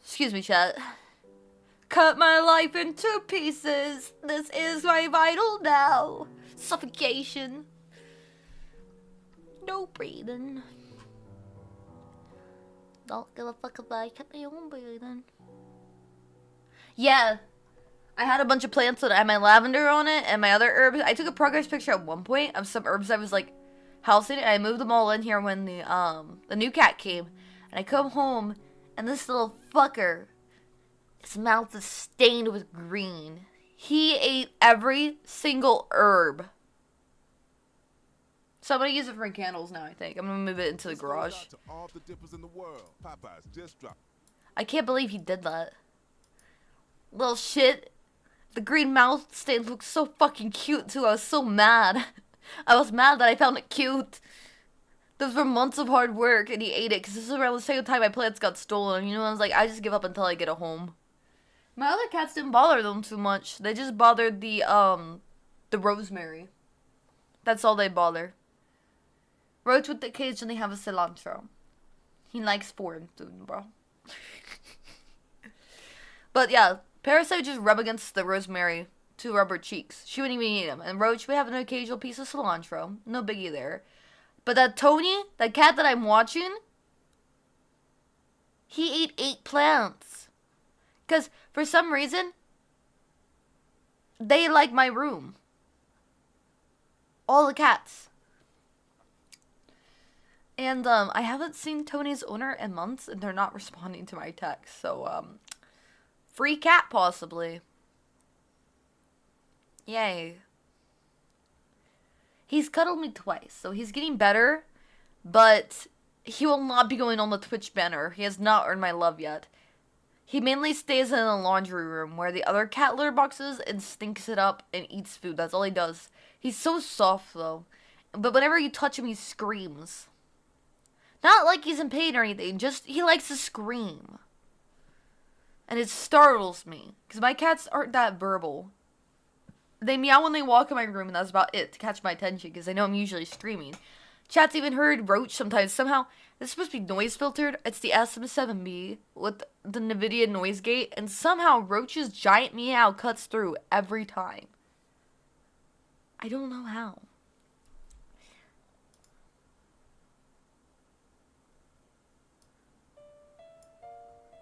Excuse me, chat. Cut my life into pieces. This is my vital now. Suffocation. No breathing. Don't give a fuck if I cut my own breathing. Yeah. I had a bunch of plants that had my lavender on it and my other herbs. I took a progress picture at one point of some herbs I was like housing. And I moved them all in here when the new cat came. And I come home and this little fucker, his mouth is stained with green. He ate every single herb. So I'm gonna use it for candles now, I think. I'm gonna move it into the garage. I can't believe he did that. Little shit. The green mouth stain looks so fucking cute too. I was so mad. I was mad that I found it cute. Those were months of hard work and he ate it because this is around the same time my plants got stolen. You know, I was like, I just give up until I get a home. My other cats didn't bother them too much. They just bothered the rosemary. That's all they bother. Roach would occasionally have a cilantro. He likes foreign food, bro. But yeah, Parasite just rub against the rosemary to rub her cheeks. She wouldn't even eat him. And Roach would have an occasional piece of cilantro. No biggie there. But that Tony, that cat that I'm watching, he ate 8 plants. Because for some reason, they like my room. All the cats. And I haven't seen Tony's owner in months, and they're not responding to my text. So, free cat, possibly. Yay. He's cuddled me twice, so he's getting better, but he will not be going on the Twitch banner. He has not earned my love yet. He mainly stays in the laundry room where the other cat litter boxes and stinks it up and eats food. That's all he does. He's so soft, though. But whenever you touch him, he screams. Not like he's in pain or anything, just he likes to scream. And it startles me, because my cats aren't that verbal. They meow when they walk in my room, and that's about it, to catch my attention, because they know I'm usually screaming. Chat's even heard Roach sometimes. Somehow, this is supposed to be noise filtered. It's the SM7B with the NVIDIA noise gate, and somehow Roach's giant meow cuts through every time. I don't know how.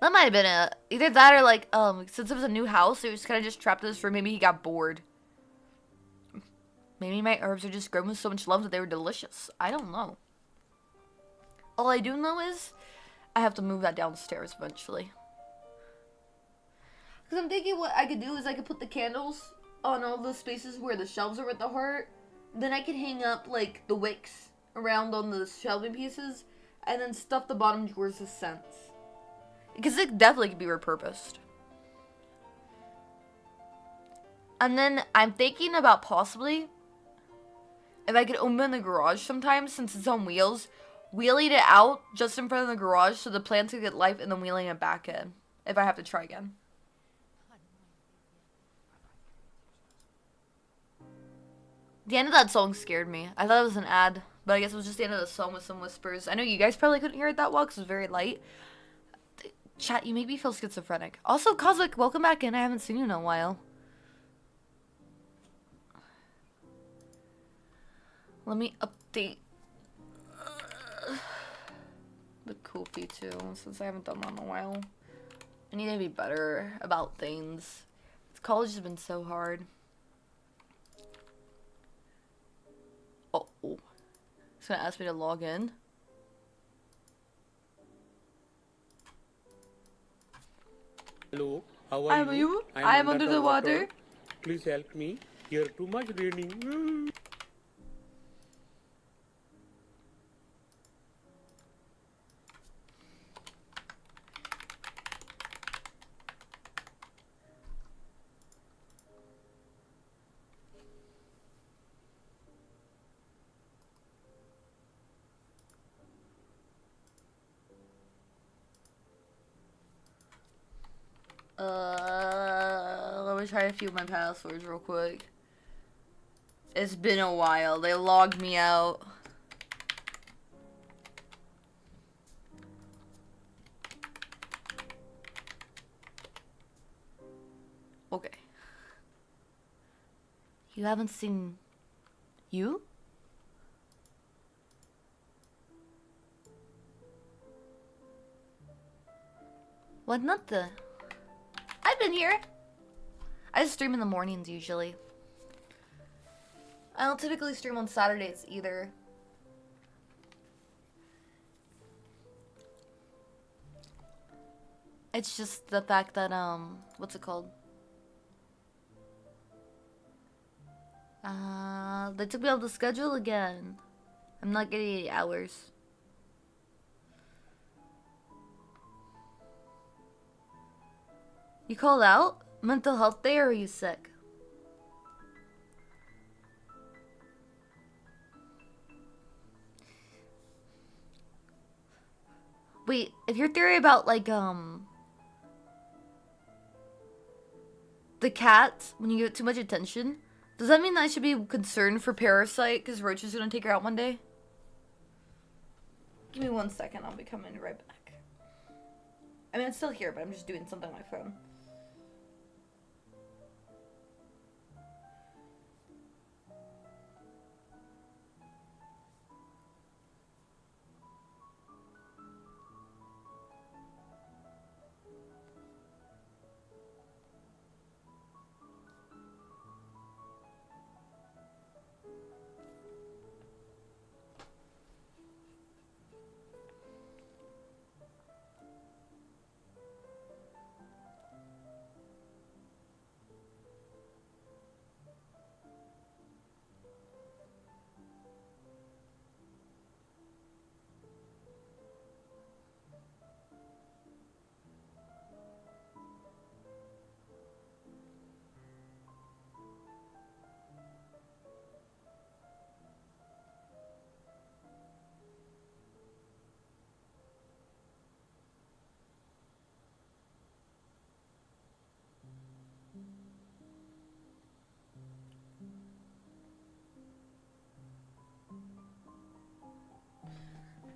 That might have been it. Either that or like, since it was a new house, it was kind of just trapped in this room. Maybe he got bored. Maybe my herbs are just grown with so much love that they were delicious. I don't know. All I do know is I have to move that downstairs eventually. Because I'm thinking what I could do is I could put the candles on all the spaces where the shelves are at the heart. Then I could hang up, like, the wicks around on the shelving pieces. And then stuff the bottom drawers with scents. Because it definitely could be repurposed. And then I'm thinking about possibly, if I could open the garage sometimes, since it's on wheels, wheeling it out just in front of the garage so the plants could get life, and then wheeling it back in. If I have to try again. The end of that song scared me. I thought it was an ad, but I guess it was just the end of the song with some whispers. I know you guys probably couldn't hear it that well because it was very light. Chat, you make me feel schizophrenic. Also, Cosmic, welcome back in. I haven't seen you in a while. Let me update the Kofi too, since I haven't done that in a while. I need to be better about things. College has been so hard. Oh, it's gonna ask me to log in. Hello, how are you? I am under the water. Please help me. Here too much raining. Let me try a few of my passwords real quick. It's been a while. They logged me out. Okay. You haven't seen... You? What, not the... I've been here. I just stream in the mornings usually. I don't typically stream on Saturdays either. It's just the fact that, what's it called? They took me off the schedule again. I'm not getting 8 hours. You called out? Mental health day, or are you sick? Wait, if your theory about, like, the cat, when you give it too much attention, does that mean that I should be concerned for Parasite because Roach is gonna take her out one day? Give me 1 second, I'll be coming right back. I mean, it's still here, but I'm just doing something on my phone.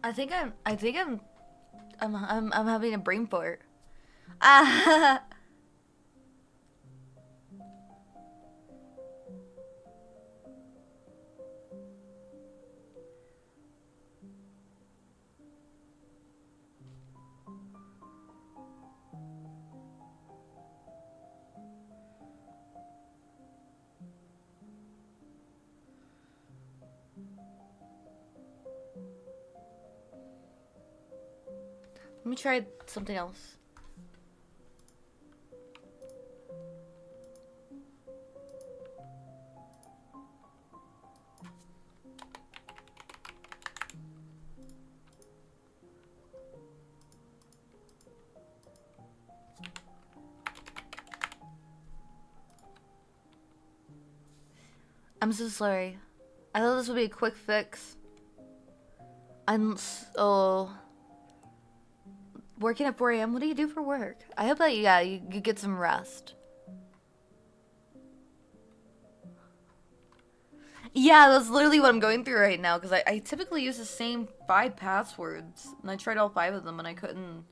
I think I'm having a brain fart. Ah. me try something else. I'm so sorry. I thought this would be a quick fix. I'm so... Working at 4 a.m.? What do you do for work? I hope that, yeah, you get some rest. Yeah, that's literally what I'm going through right now, because I typically use the same 5 passwords, and I tried all 5 of them, and I couldn't.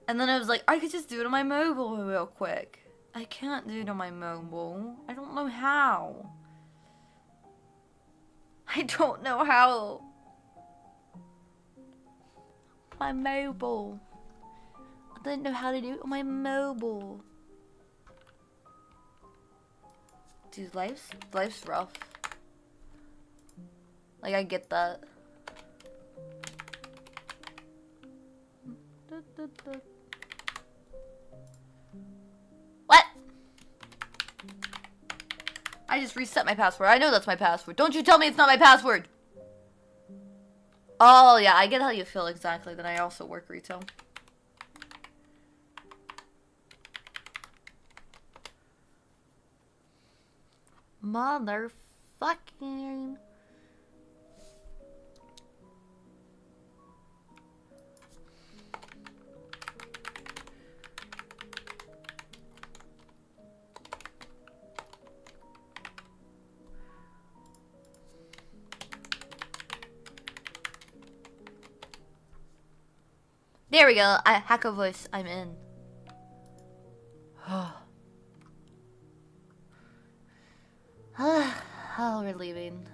And then I was like, I could just do it on my mobile real quick. I can't do it on my mobile. I don't know how. I don't know how. My mobile. I didn't know how to do it on my mobile. Dude, life's rough. Like, I get that. What? I just reset my password. I know that's my password. Don't you tell me it's not my password. Oh, yeah, I get how you feel exactly. Then I also work retail. Motherfucking. There we go. Hacker voice. I'm in. Oh, we're leaving.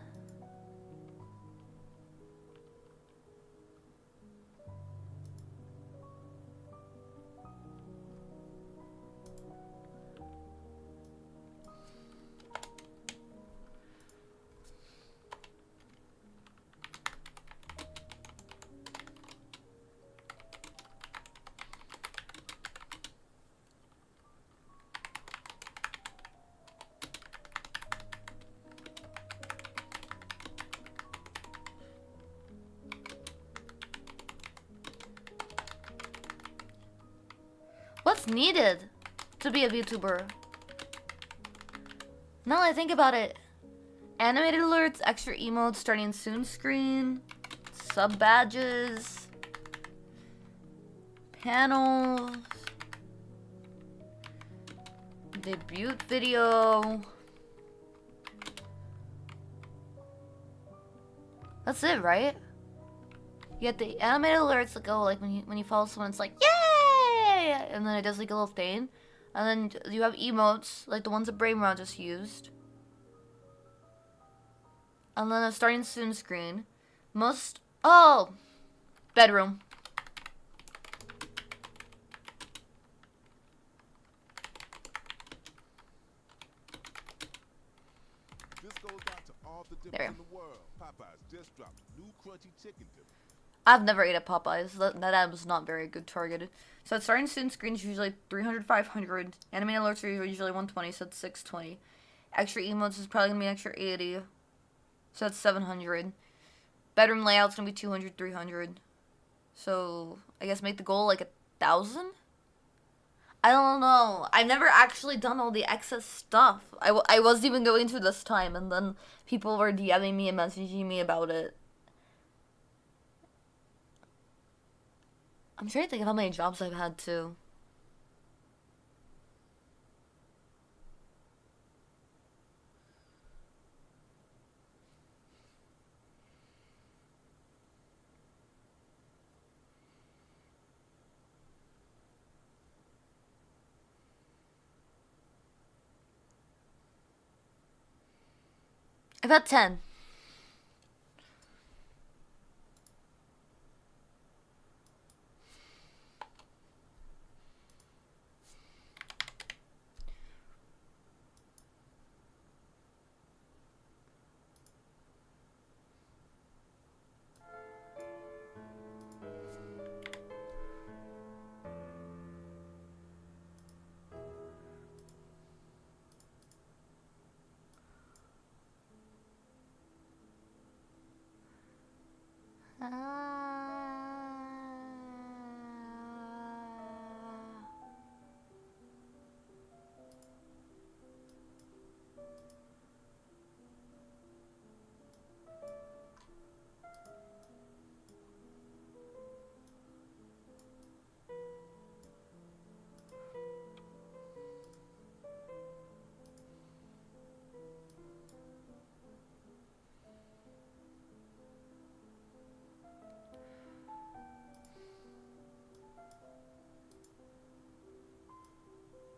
What's needed to be a VTuber? Now that I think about it. Animated alerts, extra emotes, starting soon screen, sub badges, panels, debut video. That's it, right? You get the animated alerts that go like when you follow someone, it's like yay, and then it does like a little thing, and then you have emotes like the ones that Brainrod just used, and then a starting soon screen. Bedroom. This goes out to all the dippers in the world. Popeyes just dropped new crunchy chicken dip. I've never ate at Popeyes. That ad was not very good targeted. So it's starting soon screen is usually 300, 500. Animated alerts are usually 120, so it's 620. Extra emotes is probably gonna be extra 80. So that's 700. Bedroom layout's gonna be 200, 300. So I guess make the goal like 1,000? I don't know. I've never actually done all the excess stuff. I wasn't even going to this time, and then people were DMing me and messaging me about it. I'm trying to think of how many jobs I've had too. I've had 10.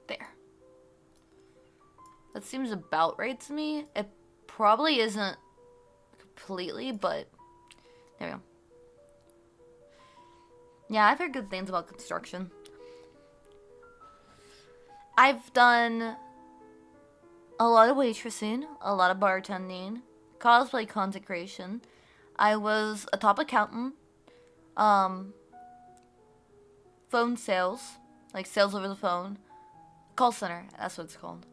There. That seems about right to me. It probably isn't completely, but there we go. Yeah, I've heard good things about construction. I've done a lot of waitressing, a lot of bartending, cosplay content creation. I was a top accountant, phone sales, like sales over the phone, call center, that's what it's called.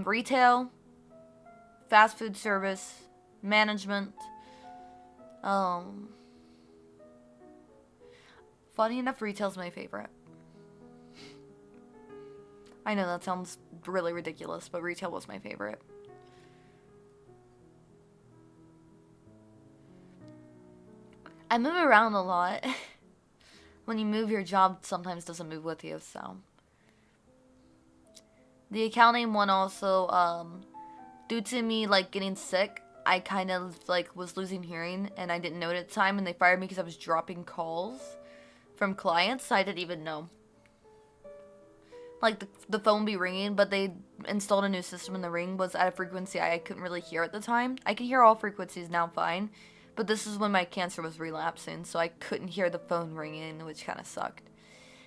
Retail, fast food service, management. Funny enough, retail's my favorite. I know that sounds really ridiculous, but retail was my favorite. I move around a lot. When you move, your job sometimes doesn't move with you, so. The accounting one also, due to me, like, getting sick, I kind of, like, was losing hearing, and I didn't know it at the time, and they fired me because I was dropping calls from clients, so I didn't even know. Like, the phone would be ringing, but they installed a new system, and the ring was at a frequency I couldn't really hear at the time. I can hear all frequencies now fine, but this is when my cancer was relapsing, so I couldn't hear the phone ringing, which kind of sucked.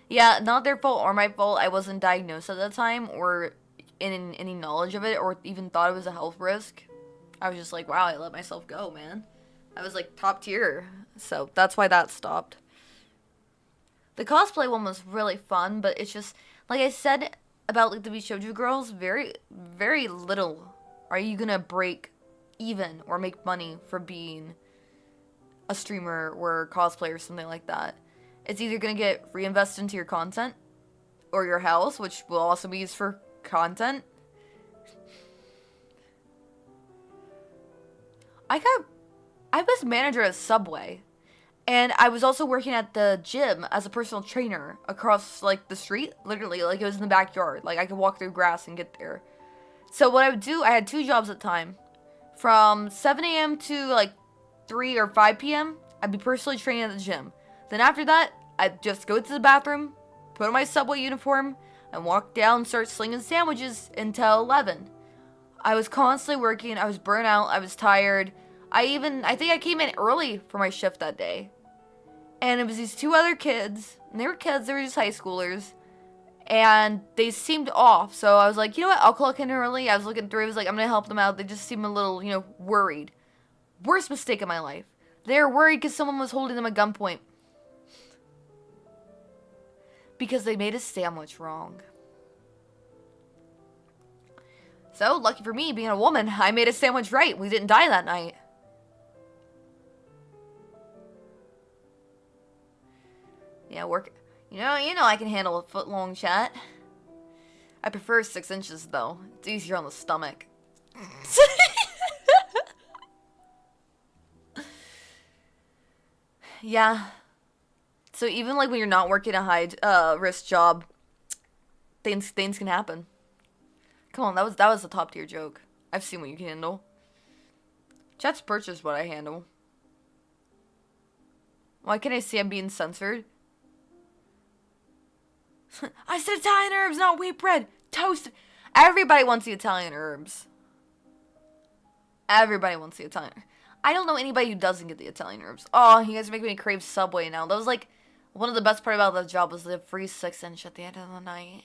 Yeah, not their fault or my fault. I wasn't diagnosed at the time or in any knowledge of it or even thought it was a health risk. I was just like, wow, I let myself go, man. I was like top tier. So that's why that stopped. The cosplay one was really fun, but it's just, like I said about like the Bishoujo girls, very, very little are you gonna break even or make money for being a streamer or cosplayer or something like that. It's either going to get reinvested into your content or your house, which will also be used for content. I was manager at Subway, and I was also working at the gym as a personal trainer across, like, the street, literally, like, it was in the backyard. Like, I could walk through grass and get there. So what I would do, I had 2 jobs at the time. From 7 a.m. to, like, 3 or 5 p.m., I'd be personally training at the gym. Then after that, I'd just go to the bathroom, put on my Subway uniform, and walk down and start slinging sandwiches until 11. I was constantly working, I was burnt out, I was tired. I think I came in early for my shift that day. And it was these 2 other kids, and they were just high schoolers. And they seemed off, so I was like, you know what, I'll clock in early. I was looking through, I was like, I'm gonna help them out. They just seemed a little, worried. Worst mistake of my life. They were worried because someone was holding them at gunpoint. Because they made a sandwich wrong. So, lucky for me, being a woman, I made a sandwich right. We didn't die that night. Yeah, work. You know, I can handle a foot-long chat. I prefer 6 inches, though. It's easier on the stomach. Yeah. So even like when you're not working a high risk job, things can happen. Come on, that was a top tier joke. I've seen what you can handle. Chat's purchased what I handle. Why can't I see I'm being censored? I said Italian herbs, not wheat bread. Toast. Everybody wants the Italian herbs. Everybody wants the Italian. I don't know anybody who doesn't get the Italian herbs. Oh, you guys are making me crave Subway now. That was like one of the best part about that job was the free 6-inch at the end of the night.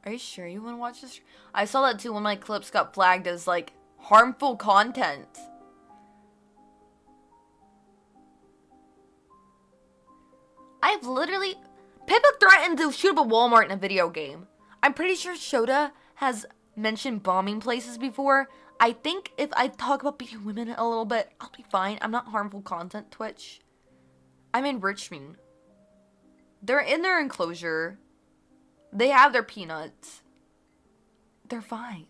Are you sure you want to watch this? I saw that too when my clips got flagged as like harmful content. I've literally... Pippa threatened to shoot up a Walmart in a video game. I'm pretty sure Shota has mentioned bombing places before. I think if I talk about beating women a little bit, I'll be fine. I'm not harmful content, Twitch. I'm in Richmond. They're in their enclosure. They have their peanuts. They're fine.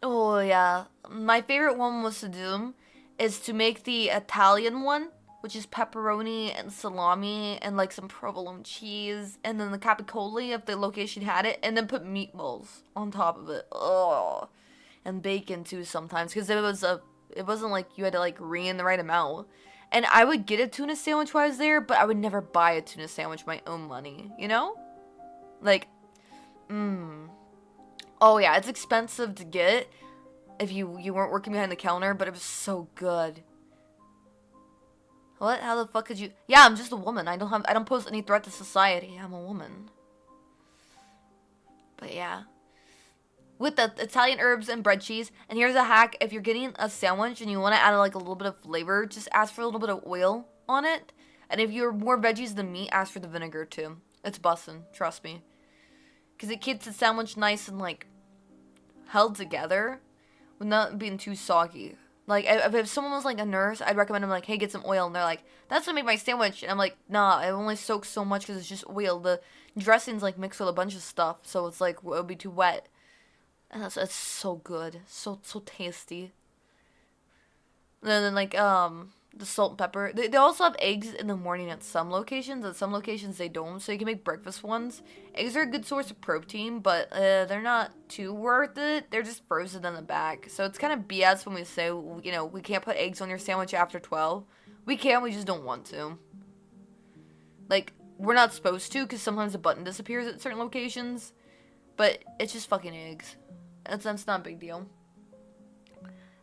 Oh, yeah. My favorite one was to do is to make the Italian one, which is pepperoni and salami and like some provolone cheese, and then the capicoli if the location had it, and then put meatballs on top of it. Oh, and bacon too sometimes, because it wasn't like you had to like ring in the right amount. And I would get a tuna sandwich while I was there, but I would never buy a tuna sandwich with my own money, you know? Like, oh yeah, it's expensive to get if you weren't working behind the counter, but it was so good. What? How the fuck could you? Yeah, I'm just a woman. I don't pose any threat to society. I'm a woman. But yeah. With the Italian herbs and bread cheese. And here's a hack. If you're getting a sandwich and you want to add like a little bit of flavor, just ask for a little bit of oil on it. And if you're more veggies than meat, ask for the vinegar too. It's bussin'. Trust me. Because it keeps the sandwich nice and like held together without being too soggy. Like, if someone was, like, a nurse, I'd recommend them, like, hey, get some oil. And they're like, that's what made my sandwich. And I'm like, nah, it only soaks so much because it's just oil. The dressing's, like, mixed with a bunch of stuff. So it's, like, it would be too wet. And it's so good. So tasty. And then, like, the salt and pepper. They also have eggs in the morning at some locations. At some locations, they don't. So you can make breakfast ones. Eggs are a good source of protein, but they're not too worth it. They're just frozen in the bag. So it's kind of BS when we say, you know, we can't put eggs on your sandwich after 12. We can, we just don't want to. Like, we're not supposed to, because sometimes the button disappears at certain locations. But it's just fucking eggs. That's not a big deal.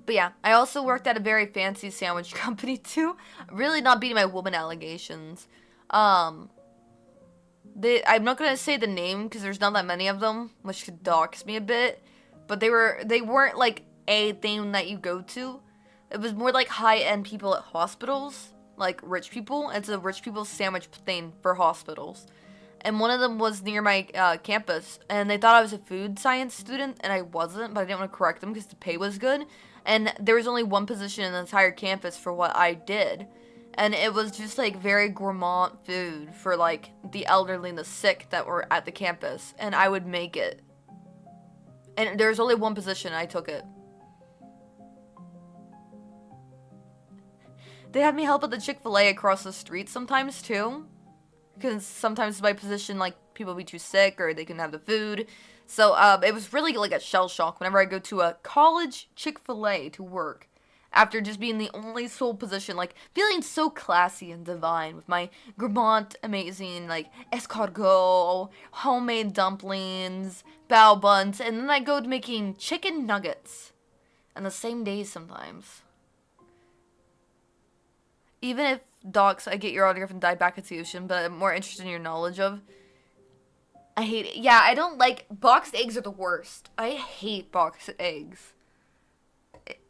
But yeah, I also worked at a very fancy sandwich company too. Really not beating my woman allegations. I'm not gonna say the name because there's not that many of them, which could dox me a bit. But they weren't like a thing that you go to. It was more like high-end people at hospitals, like rich people. It's a rich people's sandwich thing for hospitals. And one of them was near my campus, and they thought I was a food science student, and I wasn't, but I didn't want to correct them because the pay was good. And there was only one position in the entire campus for what I did. And it was just, like, very gourmand food for, like, the elderly and the sick that were at the campus. And I would make it. And there was only one position, and I took it. They had me help at the Chick-fil-A across the street sometimes, too. Because sometimes my position, like, people be too sick, or they couldn't have the food. So, it was really, like, a shell shock whenever I go to a college Chick-fil-A to work. After just being the only sole position, like, feeling so classy and divine with my gourmand, amazing, like, escargot, homemade dumplings, bao buns, and then I go to making chicken nuggets. And the same day sometimes. Even if, docs, I get your autograph and died back at the ocean, but I'm more interested in your knowledge of. I hate it. Yeah, I don't like, boxed eggs are the worst. I hate boxed eggs.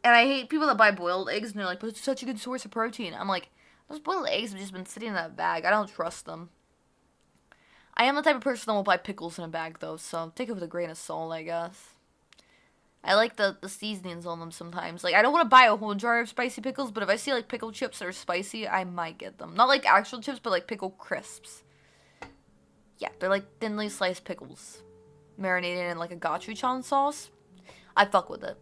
And I hate people that buy boiled eggs and they're like, but it's such a good source of protein. I'm like, those boiled eggs have just been sitting in that bag. I don't trust them. I am the type of person that will buy pickles in a bag, though, so take it with a grain of salt, I guess. I like the seasonings on them sometimes. Like, I don't want to buy a whole jar of spicy pickles, but if I see, like, pickle chips that are spicy, I might get them. Not, like, actual chips, but, like, pickle crisps. Yeah, they're, like, thinly sliced pickles. Marinated in, like, a gochujang sauce. I fuck with it.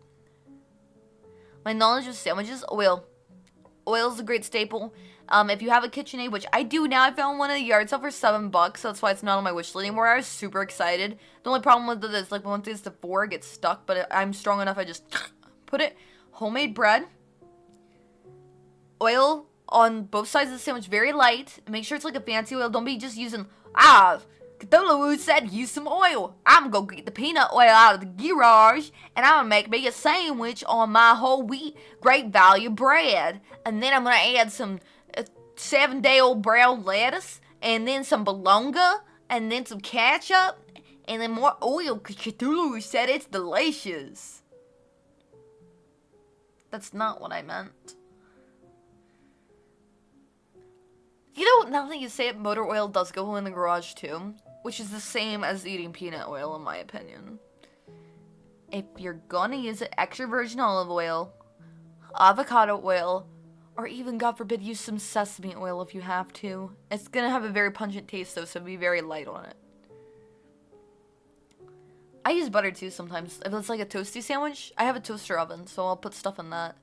My knowledge of sandwiches, oil. Oil is a great staple. If you have a KitchenAid, which I do now, I found one at a yard sale for $7, so that's why it's not on my wish list anymore. I was super excited. The only problem with it is, like, once it's to 4, it gets stuck, but I'm strong enough, I just put it. Homemade bread. Oil on both sides of the sandwich, very light. Make sure it's, like, a fancy oil. Don't be just using, Cuthluwu said use some oil. I'm gonna get the peanut oil out of the garage, and I'm gonna make me a sandwich on my whole wheat great value bread. And then I'm gonna add some 7-day-old brown lettuce, and then some bologna, and then some ketchup, and then more oil, because Cuthluwu said it's delicious. That's not what I meant. You know, now that you say it, motor oil does go in the garage, too. which is the same as eating peanut oil in my opinion. If you're gonna use it, extra virgin olive oil, avocado oil, or even, God forbid, use some sesame oil if you have to. It's gonna have a very pungent taste though, so be very light on it. I use butter too sometimes. If it's like a toasty sandwich, I have a toaster oven, so I'll put stuff in that.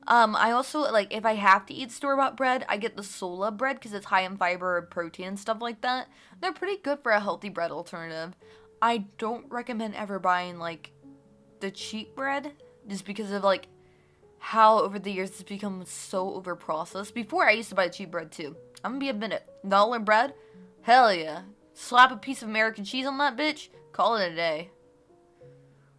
I also, like, if I have to eat store-bought bread, I get the Sola bread because it's high in fiber and protein and stuff like that. They're pretty good for a healthy bread alternative. I don't recommend ever buying, like, the cheap bread just because of, like, how over the years it's become so over-processed. Before, I used to buy cheap bread, too. I'm gonna be a minute. $1 bread? Hell yeah. Slap a piece of American cheese on that bitch, call it a day.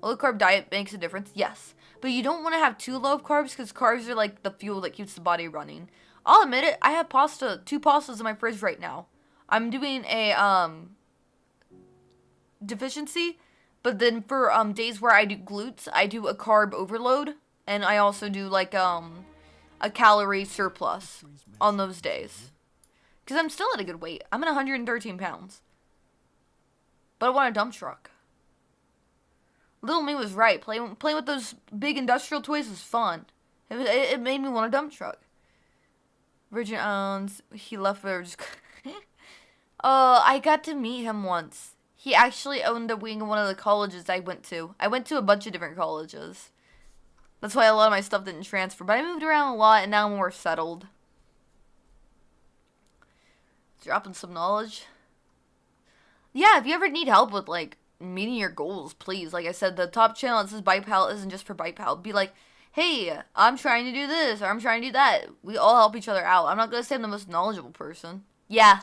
Low-carb diet makes a difference, yes. But you don't want to have too low of carbs because carbs are like the fuel that keeps the body running. I'll admit it, I have pasta, 2 pastas in my fridge right now. I'm doing a deficiency, but then for days where I do glutes, I do a carb overload, and I also do like a calorie surplus on those days. Because I'm still at a good weight. I'm at 113 pounds. But I want a dump truck. Little me was right. Playing with those big industrial toys was fun. It made me want a dump truck. Virgin owns. He left for just. I got to meet him once. He actually owned a wing of one of the colleges I went to. I went to a bunch of different colleges. That's why a lot of my stuff didn't transfer. But I moved around a lot and now I'm more settled. Dropping some knowledge. Yeah, if you ever need help with, like, meeting your goals, please. Like I said, the top channel that says BitePal isn't just for BitePal. Be like, hey, I'm trying to do this, or I'm trying to do that. We all help each other out. I'm not going to say I'm the most knowledgeable person. Yeah.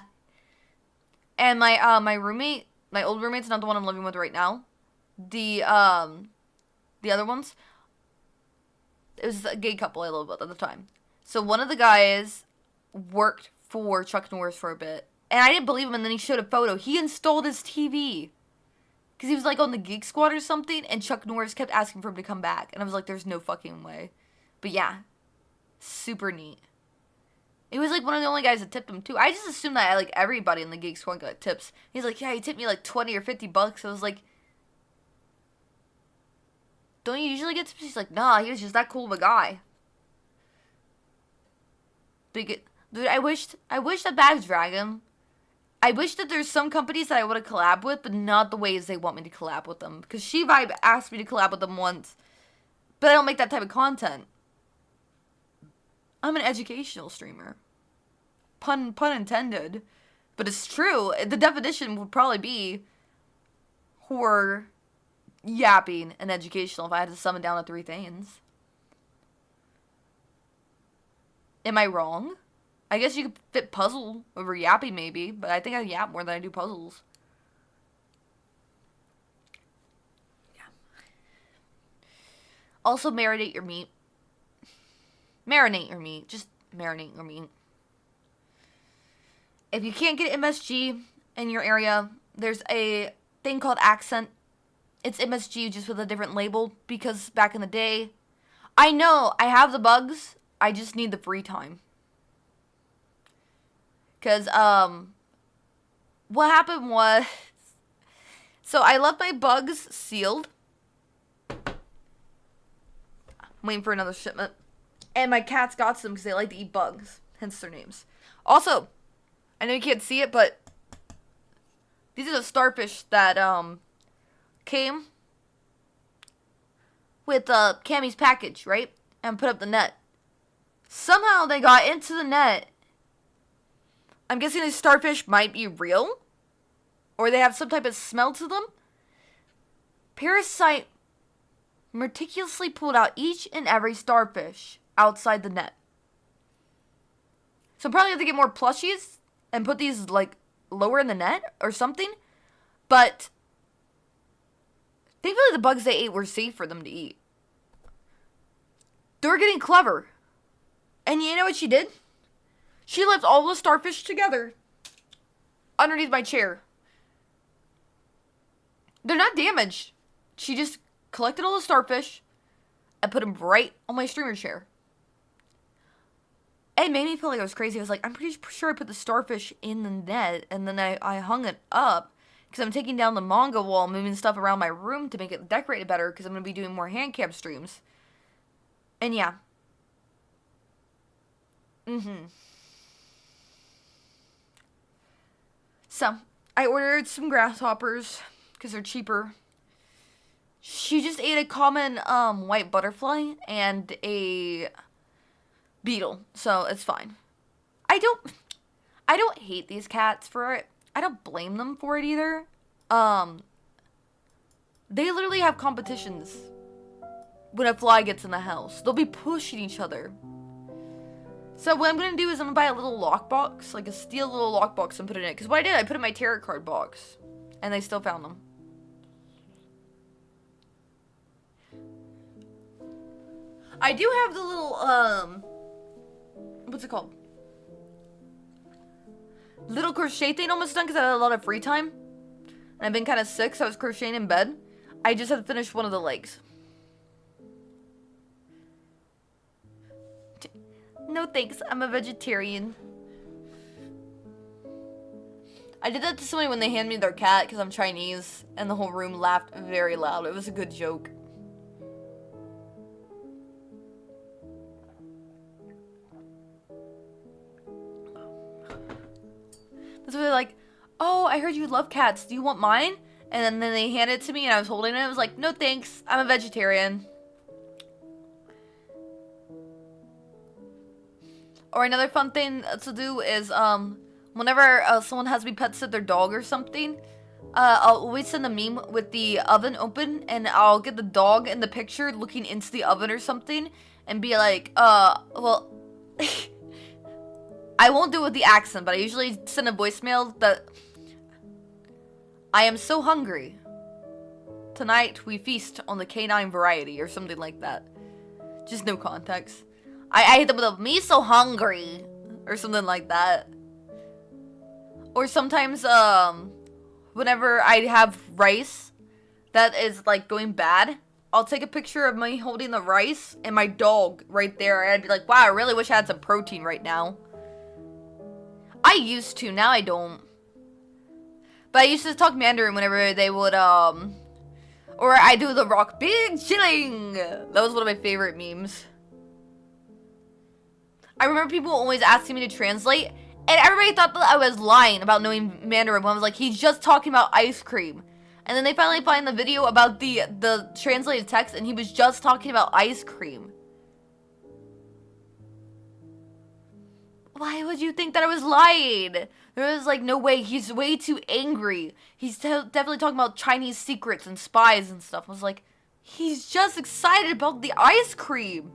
And my roommate, my old roommate's not the one I'm living with right now. The other ones, it was a gay couple I lived with at the time. So one of the guys worked for Chuck Norris for a bit. And I didn't believe him, and then he showed a photo. He installed his TV. Because he was, like, on the Geek Squad or something, and Chuck Norris kept asking for him to come back. And I was like, there's no fucking way. But yeah, super neat. He was, like, one of the only guys that tipped him, too. I just assumed that, like, everybody in the Geek Squad got tips. He's like, yeah, he tipped me, like, 20 or 50 bucks. I was like, don't you usually get tips? He's like, nah, he was just that cool of a guy. Dude, I wish that Bags Dragon... I wish that there's some companies that I would have collabed with, but not the ways they want me to collab with them. Because She-Vibe asked me to collab with them once, but I don't make that type of content. I'm an educational streamer. Pun intended. But it's true. The definition would probably be horror, yapping, and educational if I had to sum it down to 3 things. Am I wrong? I guess you could fit puzzle over yapping maybe, but I think I yap more than I do puzzles. Yeah. Also, marinate your meat. Marinate your meat. Just marinate your meat. If you can't get MSG in your area, there's a thing called Accent. It's MSG just with a different label because back in the day, I know I have the bugs. I just need the free time. Because, what happened was, so I left my bugs sealed. I'm waiting for another shipment. And my cats got some because they like to eat bugs. Hence their names. Also, I know you can't see it, but these are the starfish that, came with, Cammy's package, right? And put up the net. Somehow they got into the net. I'm guessing these starfish might be real. Or they have some type of smell to them. Parasite meticulously pulled out each and every starfish outside the net. So I'm probably have to get more plushies and put these, like, lower in the net or something. But thankfully the bugs they ate were safe for them to eat. They're getting clever. And you know what she did? She left all the starfish together underneath my chair. They're not damaged. She just collected all the starfish and put them right on my streamer chair. It made me feel like I was crazy. I was like, I'm pretty sure I put the starfish in the net and then I hung it up. Because I'm taking down the manga wall, moving stuff around my room to make it decorated better, because I'm going to be doing more hand cam streams. And yeah. So, I ordered some grasshoppers, because they're cheaper. She just ate a common white butterfly and a beetle, so it's fine. I don't hate these cats for it. I don't blame them for it either. They literally have competitions when a fly gets in the house. They'll be pushing each other. So what I'm gonna do is I'm gonna buy a little lockbox, like a steel little lockbox, and put it in it. Because what I did, I put it in my tarot card box, and they still found them. I do have the little, what's it called? Little crochet thing almost done because I had a lot of free time. And I've been kind of sick, so I was crocheting in bed. I just had to finish one of the legs. No thanks, I'm a vegetarian. I did that to somebody when they handed me their cat because I'm Chinese, and the whole room laughed very loud. It was a good joke. So they're like, oh, I heard you love cats. Do you want mine? And then they handed it to me and I was holding it. I was like, no thanks. I'm a vegetarian. Or another fun thing to do is, whenever someone has me pet sit their dog or something, I'll always send a meme with the oven open and I'll get the dog in the picture looking into the oven or something and be like, well... I won't do it with the accent, but I usually send a voicemail that I am so hungry. Tonight we feast on the canine variety or something like that. Just no context. I hit them with a me so hungry or something like that. Or sometimes whenever I have rice that is like going bad, I'll take a picture of me holding the rice and my dog right there and I'd be like, wow, I really wish I had some protein right now. I used to, now I don't. But I used to talk Mandarin whenever they would, or I do the rock big chilling. That was one of my favorite memes. I remember people always asking me to translate, and everybody thought that I was lying about knowing Mandarin when I was like, he's just talking about ice cream. And then they finally find the video about the translated text, and he was just talking about ice cream. Why would you think that I was lying? There was like no way. He's way too angry. He's definitely talking about Chinese secrets and spies and stuff. I was like, he's just excited about the ice cream.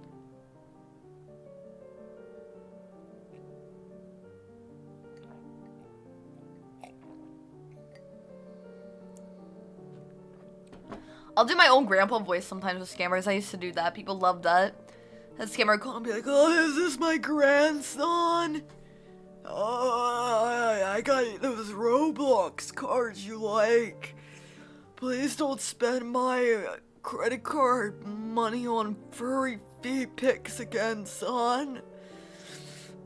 I'll do my own grandpa voice sometimes with scammers. I used to do that. People love that. That scammer would call and be like, oh, is this my grandson? Oh, I got those Roblox cards you like. Please don't spend my credit card money on furry feet pics again, son.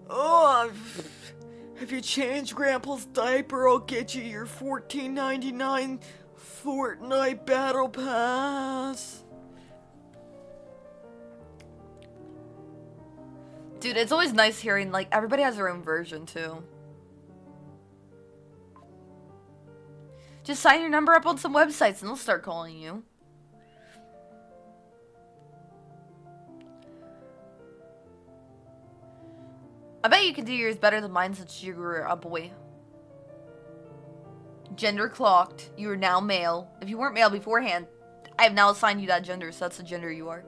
Oh, if you change Grandpa's diaper, I'll get you your $14.99 Fortnite Battle Pass. Dude, it's always nice hearing, like, everybody has their own version, too. Just sign your number up on some websites and they'll start calling you. I bet you can do yours better than mine since you were a boy. Gender clocked. You are now male. If you weren't male beforehand, I have now assigned you that gender, so that's the gender you are.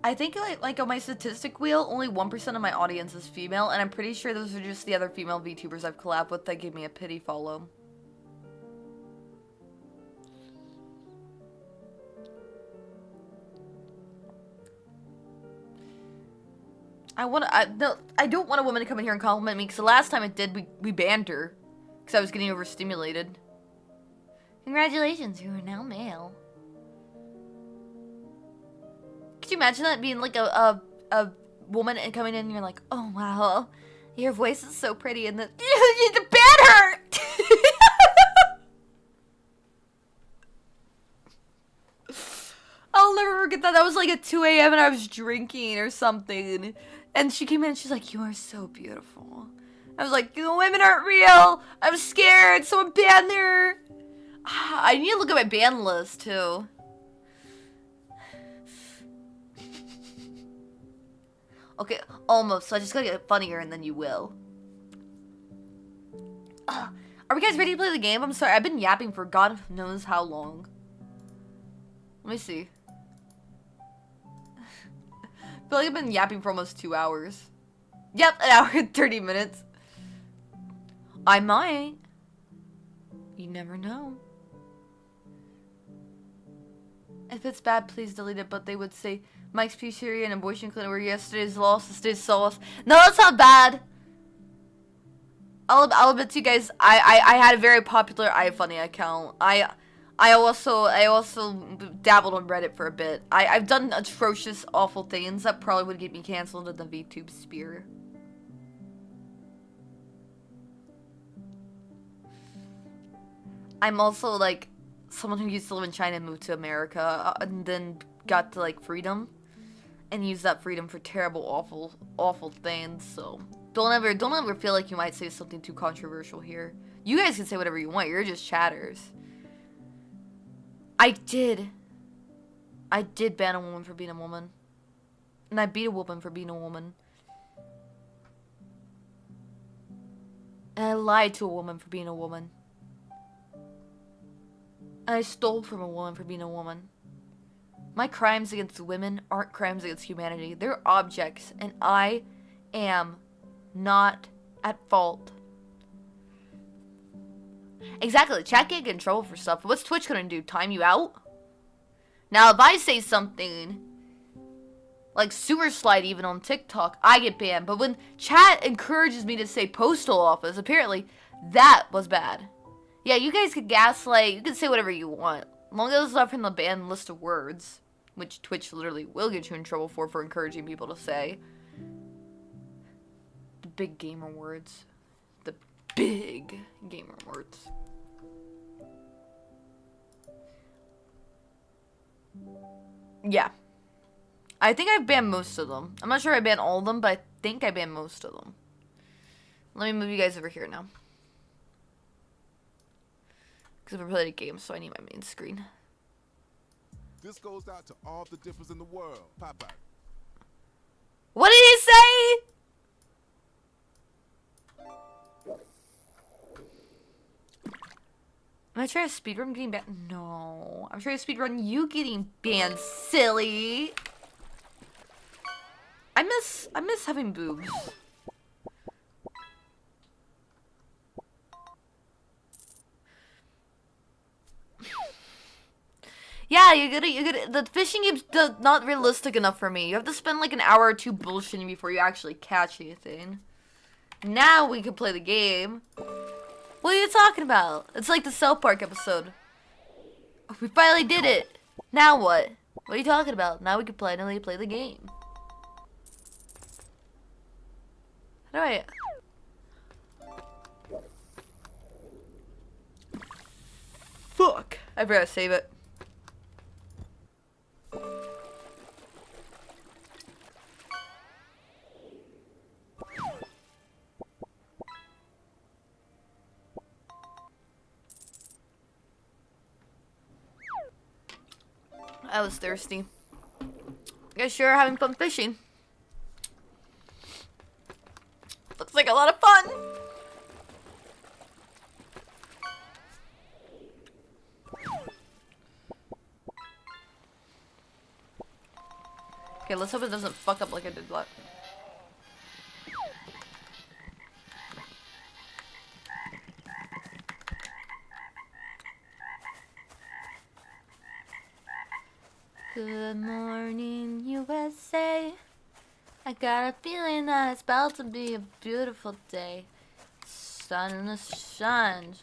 I think, like on my statistic wheel, only 1% of my audience is female, and I'm pretty sure those are just the other female VTubers I've collabed with that give me a pity follow. I don't want a woman to come in here and compliment me, because the last time it did, we banned her. Because I was getting overstimulated. Congratulations, you are now male. Could you imagine that being like a woman and coming in and you're like, oh wow, your voice is so pretty, and then you ban her! that was like at 2 a.m. and I was drinking or something. And she came in and she's like, you are so beautiful. I was like, the women aren't real. I'm scared. Someone banned her. I need to look at my ban list too. Okay, almost. So I just gotta get funnier and then you will. Are we guys ready to play the game? I'm sorry, I've been yapping for God knows how long. Let me see. I feel like I've been yapping for almost 2 hours. Yep, an hour and 30 minutes. I might. You never know. If it's bad, please delete it. But they would say Mike's Pizzeria and abortion clinic were yesterday's loss, today's sauce. No, that's not bad. I'll admit to you guys, I had a very popular iFunny account. I also dabbled on Reddit for a bit. I've done atrocious, awful things that probably would get me canceled in the VTube sphere. I'm also like someone who used to live in China and moved to America and then got to like freedom and used that freedom for terrible, awful things. So don't ever feel like you might say something too controversial here. You guys can say whatever you want. You're just chatters. I did ban a woman for being a woman. And I beat a woman for being a woman. And I lied to a woman for being a woman. And I stole from a woman for being a woman. My crimes against women aren't crimes against humanity. They're objects, and I am not at fault. Exactly. Chat can't get in trouble for stuff. What's Twitch gonna do? Time you out? Now, if I say something like sewer slide even on TikTok, I get banned. But when chat encourages me to say postal office, apparently that was bad. Yeah, you guys could gaslight. You can say whatever you want. As long as it's not from the banned list of words, which Twitch literally will get you in trouble for encouraging people to say. The big gamer words. The big gamer words. Yeah. I think I banned most of them. I'm not sure I banned all of them, but I think I banned most of them. Let me move you guys over here now. Because we're playing a game, so I need my main screen. This goes out to all the dippers in the world. Popeye. What did he say? Am I trying to speedrun getting banned? No. I'm trying to speedrun you getting banned, silly. I miss having boobs. Yeah, the fishing game's not realistic enough for me. You have to spend like an hour or two bullshitting before you actually catch anything. Now we can play the game. What are you talking about? It's like the South Park episode. We finally did it. Now what? What are you talking about? Now we can finally play the game. How do I... Fuck. I forgot to save it. I was thirsty. You guys sure are having fun fishing. Looks like a lot of fun. Okay, let's hope it doesn't fuck up like I did last. Good morning, USA. I got a feeling that it's about to be a beautiful day. Sun in the sun.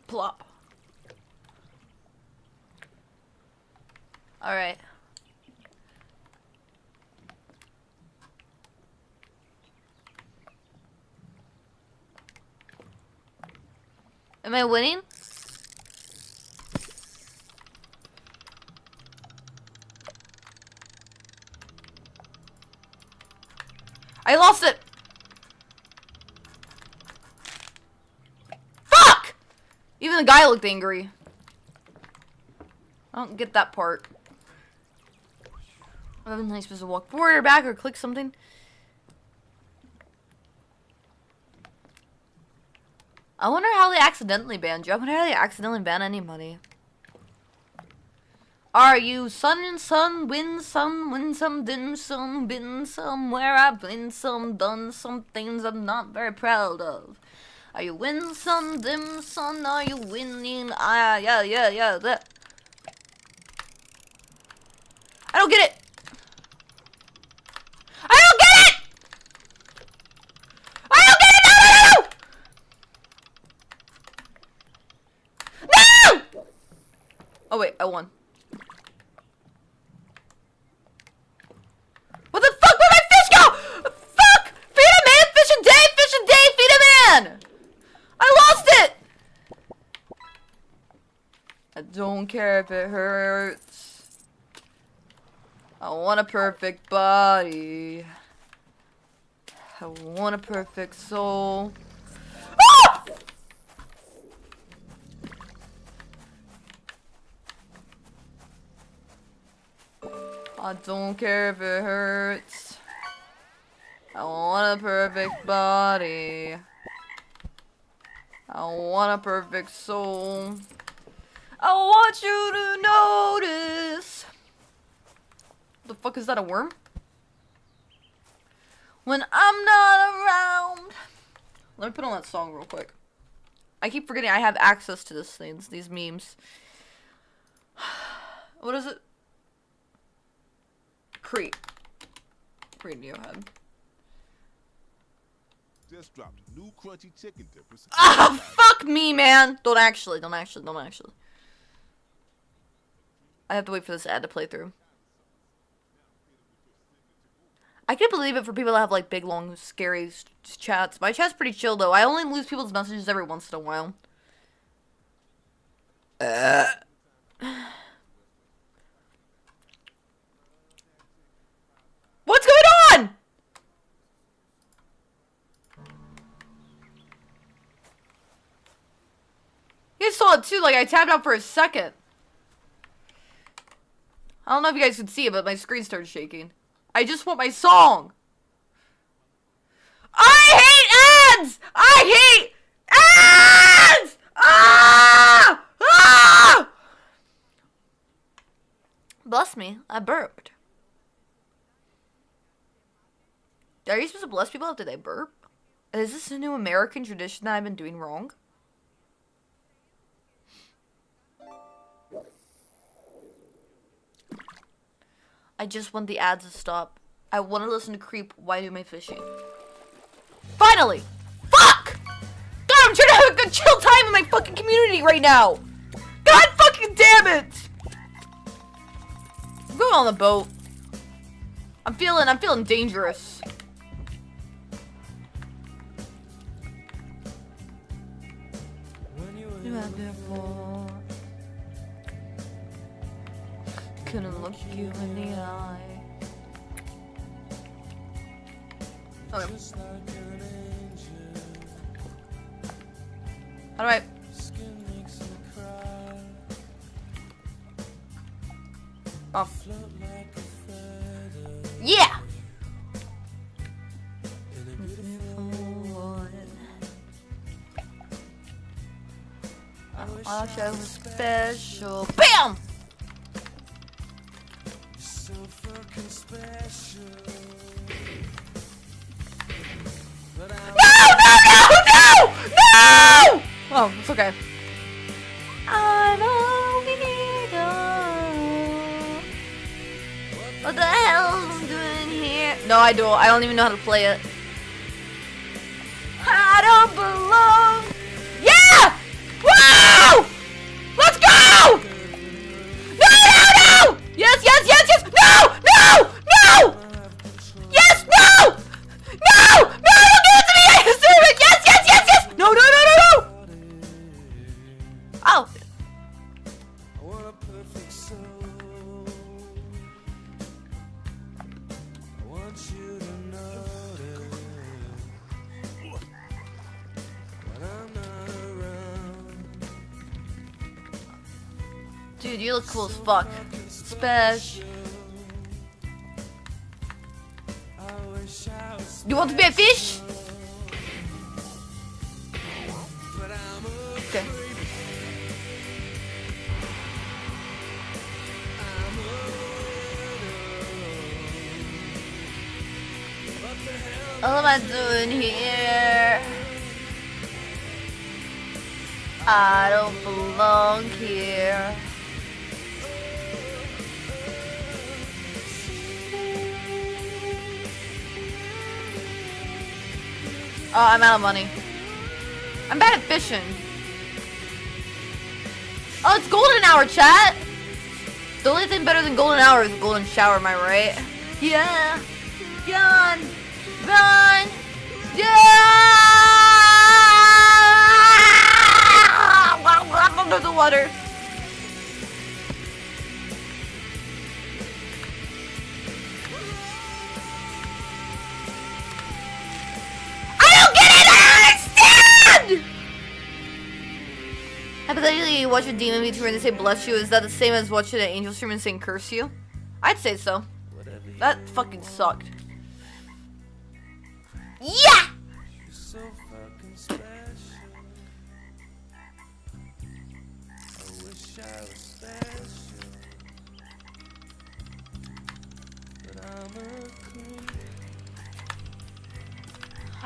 Plop. Alright. Am I winning? I lost it! Fuck! Even the guy looked angry. I don't get that part. Wasn't I supposed to walk forward or back or click something? I wonder how they accidentally banned you. I wonder how they accidentally ban anybody. Are you sun and sun, win some, dim some, been somewhere, I've been some, done some things I'm not very proud of. Are you win some, dim some, are you winning? Ah, yeah, that. I don't get it! I don't get it! I don't get it! No! No! Oh wait, I won. What the fuck? Where'd my fish go? Fuck! Feed a man, fish a day, feed a man! I lost it! I don't care if it hurts. I want a perfect body. I want a perfect soul. Ah! I don't care if it hurts. I want a perfect body. I want a perfect soul. I want you to notice. The fuck is that, a worm? When I'm not around. Let me put on that song real quick. I keep forgetting I have access to this things, these memes. What is it? Creep. Radiohead. Just dropped new crunchy chicken dippers. Ah, fuck me, man. Don't actually. I have to wait for this ad to play through. I can't believe it for people that have like big, long, scary chats. My chat's pretty chill though. I only lose people's messages every once in a while. What's going on? You guys saw it too, like I tapped out for a second. I don't know if you guys could see it, but my screen started shaking. I just want my song. I hate ads! I hate ads! Ah! Ah! Bless me, I burped. Are you supposed to bless people after they burp? Is this a new American tradition that I've been doing wrong? I just want the ads to stop. I want to listen to Creep. Why do my fishing? Finally! Fuck! God, I'm trying to have a good chill time in my fucking community right now. God fucking damn it! I'm going on the boat. I'm feeling dangerous. You had before. Couldn't look you in the eye. Okay. How do I? Oh. Yeah! I'll show special. BAM! No! Oh, it's okay. I'm a weirdo. What the hell am I doing here? No, I don't. I don't even know how to play it. I don't belong. Yeah! Wow! Let's go! No! Yes! No! Yes! No! Don't give it to me! I deserve it! Yes! No! Oh. Dude, you look cool as fuck. Special. You want to be a fish? Okay. What am I doing here? I don't belong here. Oh, I'm out of money. I'm bad at fishing. Oh, it's golden hour, chat! The only thing better than golden hour is golden shower, am I right? Yeah! Yawn! Run! Yeah! Under the water. Hypothetically, you watch a demon VTuber and they say bless you. Is that the same as watching an angel stream and saying curse you? I'd say so. That fucking sucked. Yeah!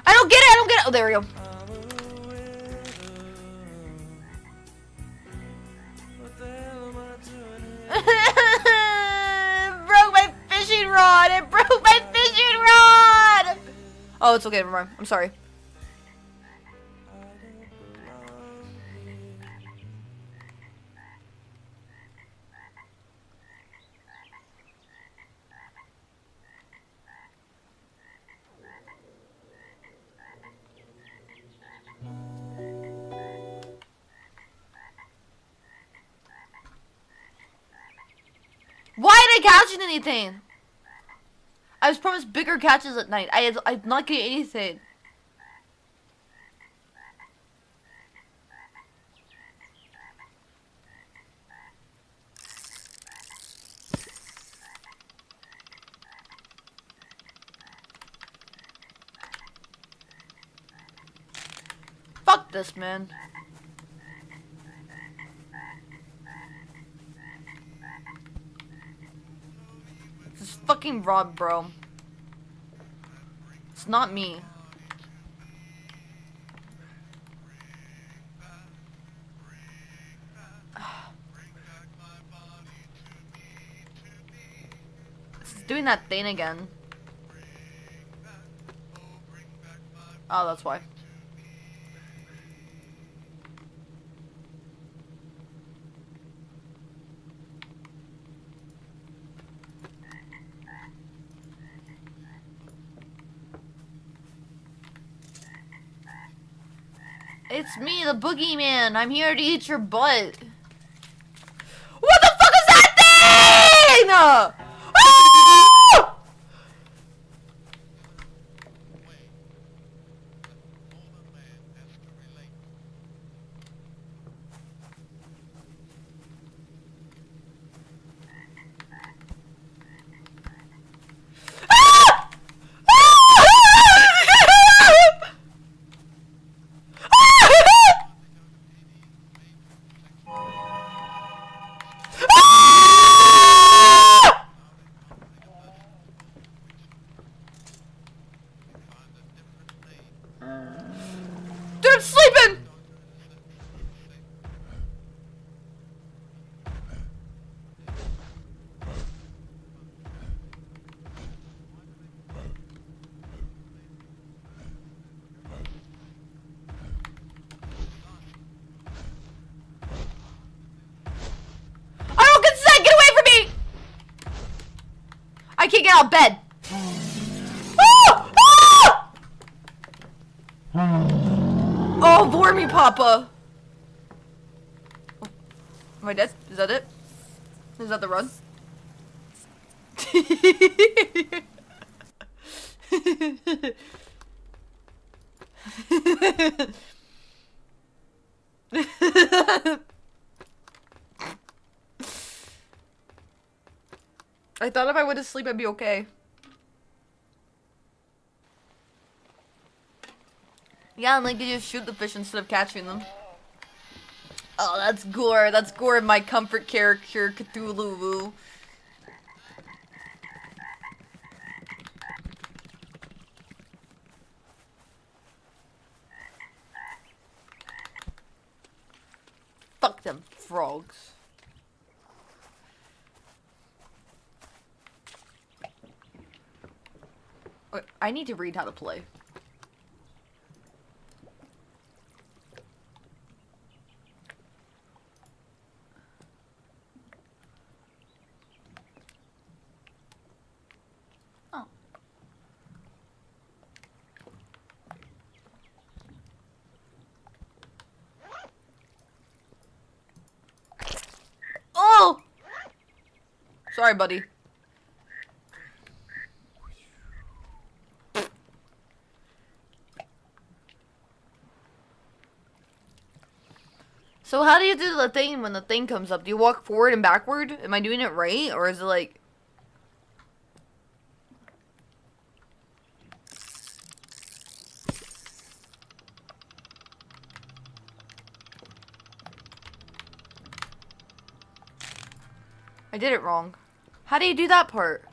I don't get it, I don't get it. Oh, there we go. Broke my fishing rod! It broke my fishing rod! Oh, it's okay, never mind. I'm sorry. Why did I catch anything? I was promised bigger catches at night. I'm not getting anything. Fuck this, man. This is fucking Rob, bro. It's not me. It's doing that thing again. Oh, that's why. It's me, the boogeyman. I'm here to eat your butt. What the fuck is that thing? Ah! Dude, I'm sleeping! I don't consent! Get away from me! I can't get out of bed. Oh, Vormy Papa! Am I dead? Is that it? Is that the run? I thought if I went to sleep, I'd be okay. Yeah, and like you just shoot the fish instead of catching them. Oh, that's gore. That's gore in my comfort character, Cuthluwu. Fuck them frogs. Wait, I need to read how to play. Oh. Oh! Sorry, buddy. So how do you do the thing when the thing comes up? Do you walk forward and backward? Am I doing it right? Or is it like... I did it wrong. How do you do that part?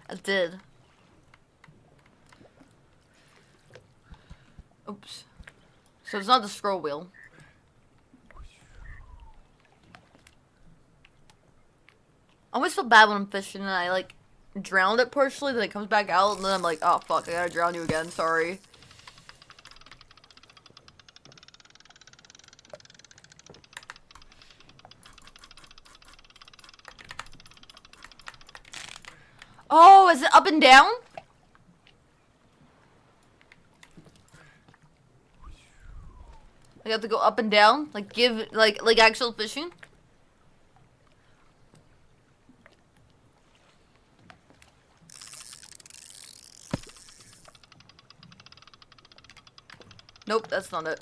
I did. Oops. So it's not the scroll wheel. I always feel bad when I'm fishing and I like drowned it partially, then it comes back out, and then I'm like, oh fuck, I gotta drown you again, sorry. Oh, is it up and down? I have to go up and down? Like give, like actual fishing? Nope, that's not it.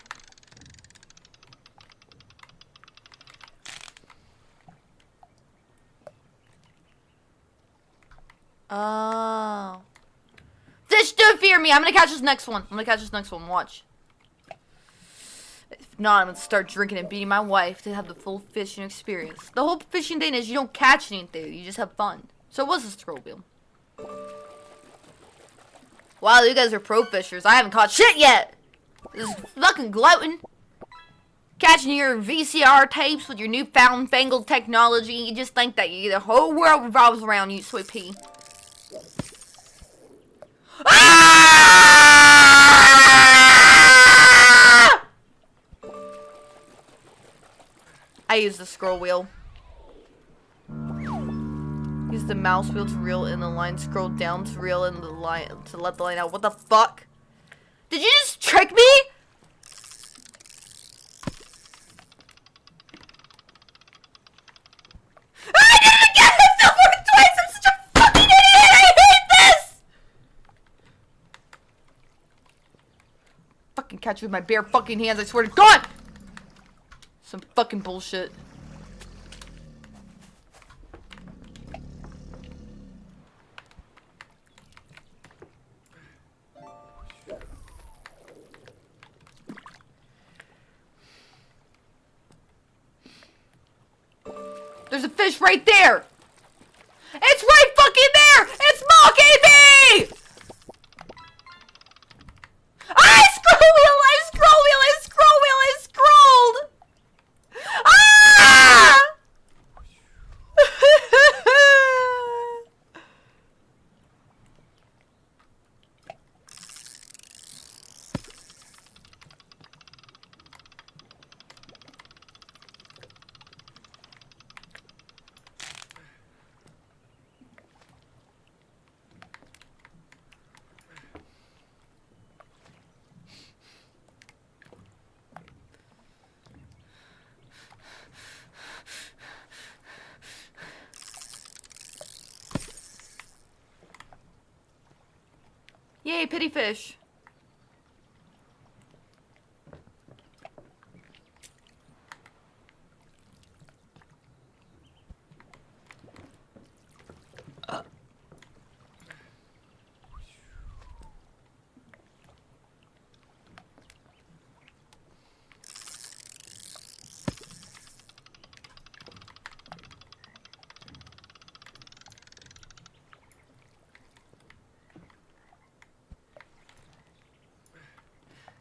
Oh. Fish, don't fear me. I'm gonna catch this next one. Watch. If not, I'm gonna start drinking and beating my wife to have the full fishing experience. The whole fishing thing is you don't catch anything. You just have fun. So what's the scroll wheel? Wow, you guys are pro fishers. I haven't caught shit yet. This is fucking gloating. Catching your VCR tapes with your newfound fangled technology. You just think that the whole world revolves around you, sweet pea. Ah! I use the scroll wheel. Use the mouse wheel to reel in the line. Scroll down to reel in the line to let the line out. What the fuck? Did you just trick me? I did it again! I fell for it twice! I'm such a fucking idiot! I hate this! Fucking catch you with my bare fucking hands, I swear to God! Some fucking bullshit. There's a fish right there! It's right fucking there! It's mocking me! I scroll wheel! I scroll wheel! I scroll wheel! I scrolled! Ah! Yay, pity fish.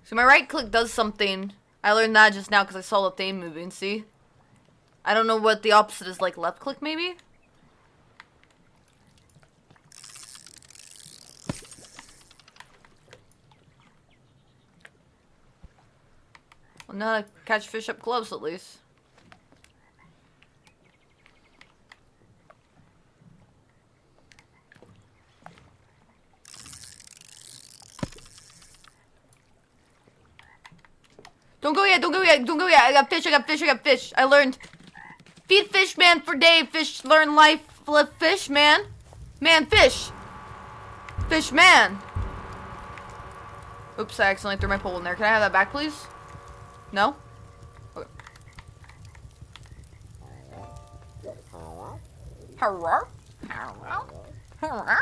So my right click does something. I learned that just now because I saw the thing moving, see? I don't know what the opposite is like. Left click, maybe? Well, now I catch fish up close, at least. Don't go yet, don't go yet, don't go yet. I got fish, I got fish, I got fish. I learned. Feed fish, man, for day. Fish, learn life. Flip fish, man. Man, fish. Fish, man. Oops, I accidentally threw my pole in there. Can I have that back, please? No? Okay. Hello? Hello? Hello?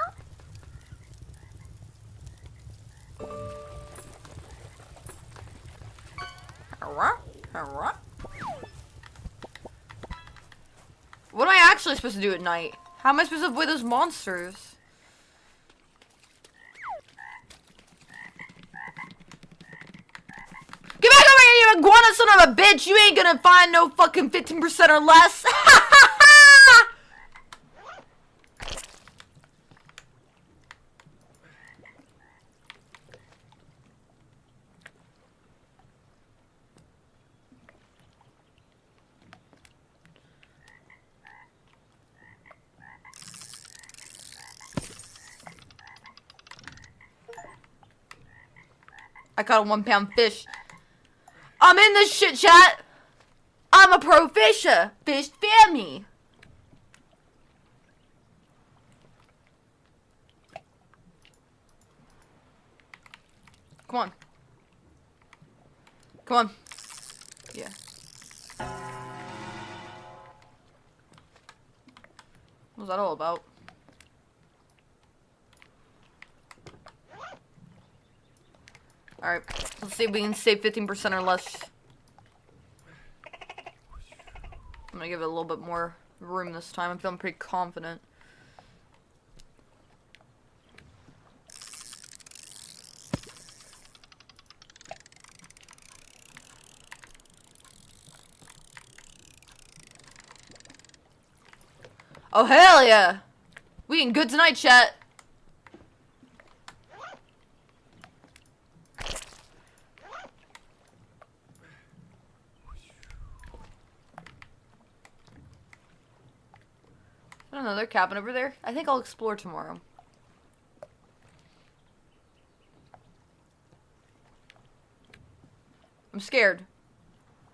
Hello? Hello? What am I actually supposed to do at night? How am I supposed to avoid those monsters? Get back over here, you iguana son of a bitch! You ain't gonna find no fucking 15% or less! I caught a 1 pound fish. I'm in this shit, chat. I'm a pro fisher. Fish fear me. Come on. Come on. Yeah. What was that all about? Alright, let's see if we can save 15% or less. I'm gonna give it a little bit more room this time. I'm feeling pretty confident. Oh, hell yeah! We eating good tonight, chat. Another cabin over there. I think I'll explore tomorrow. I'm scared.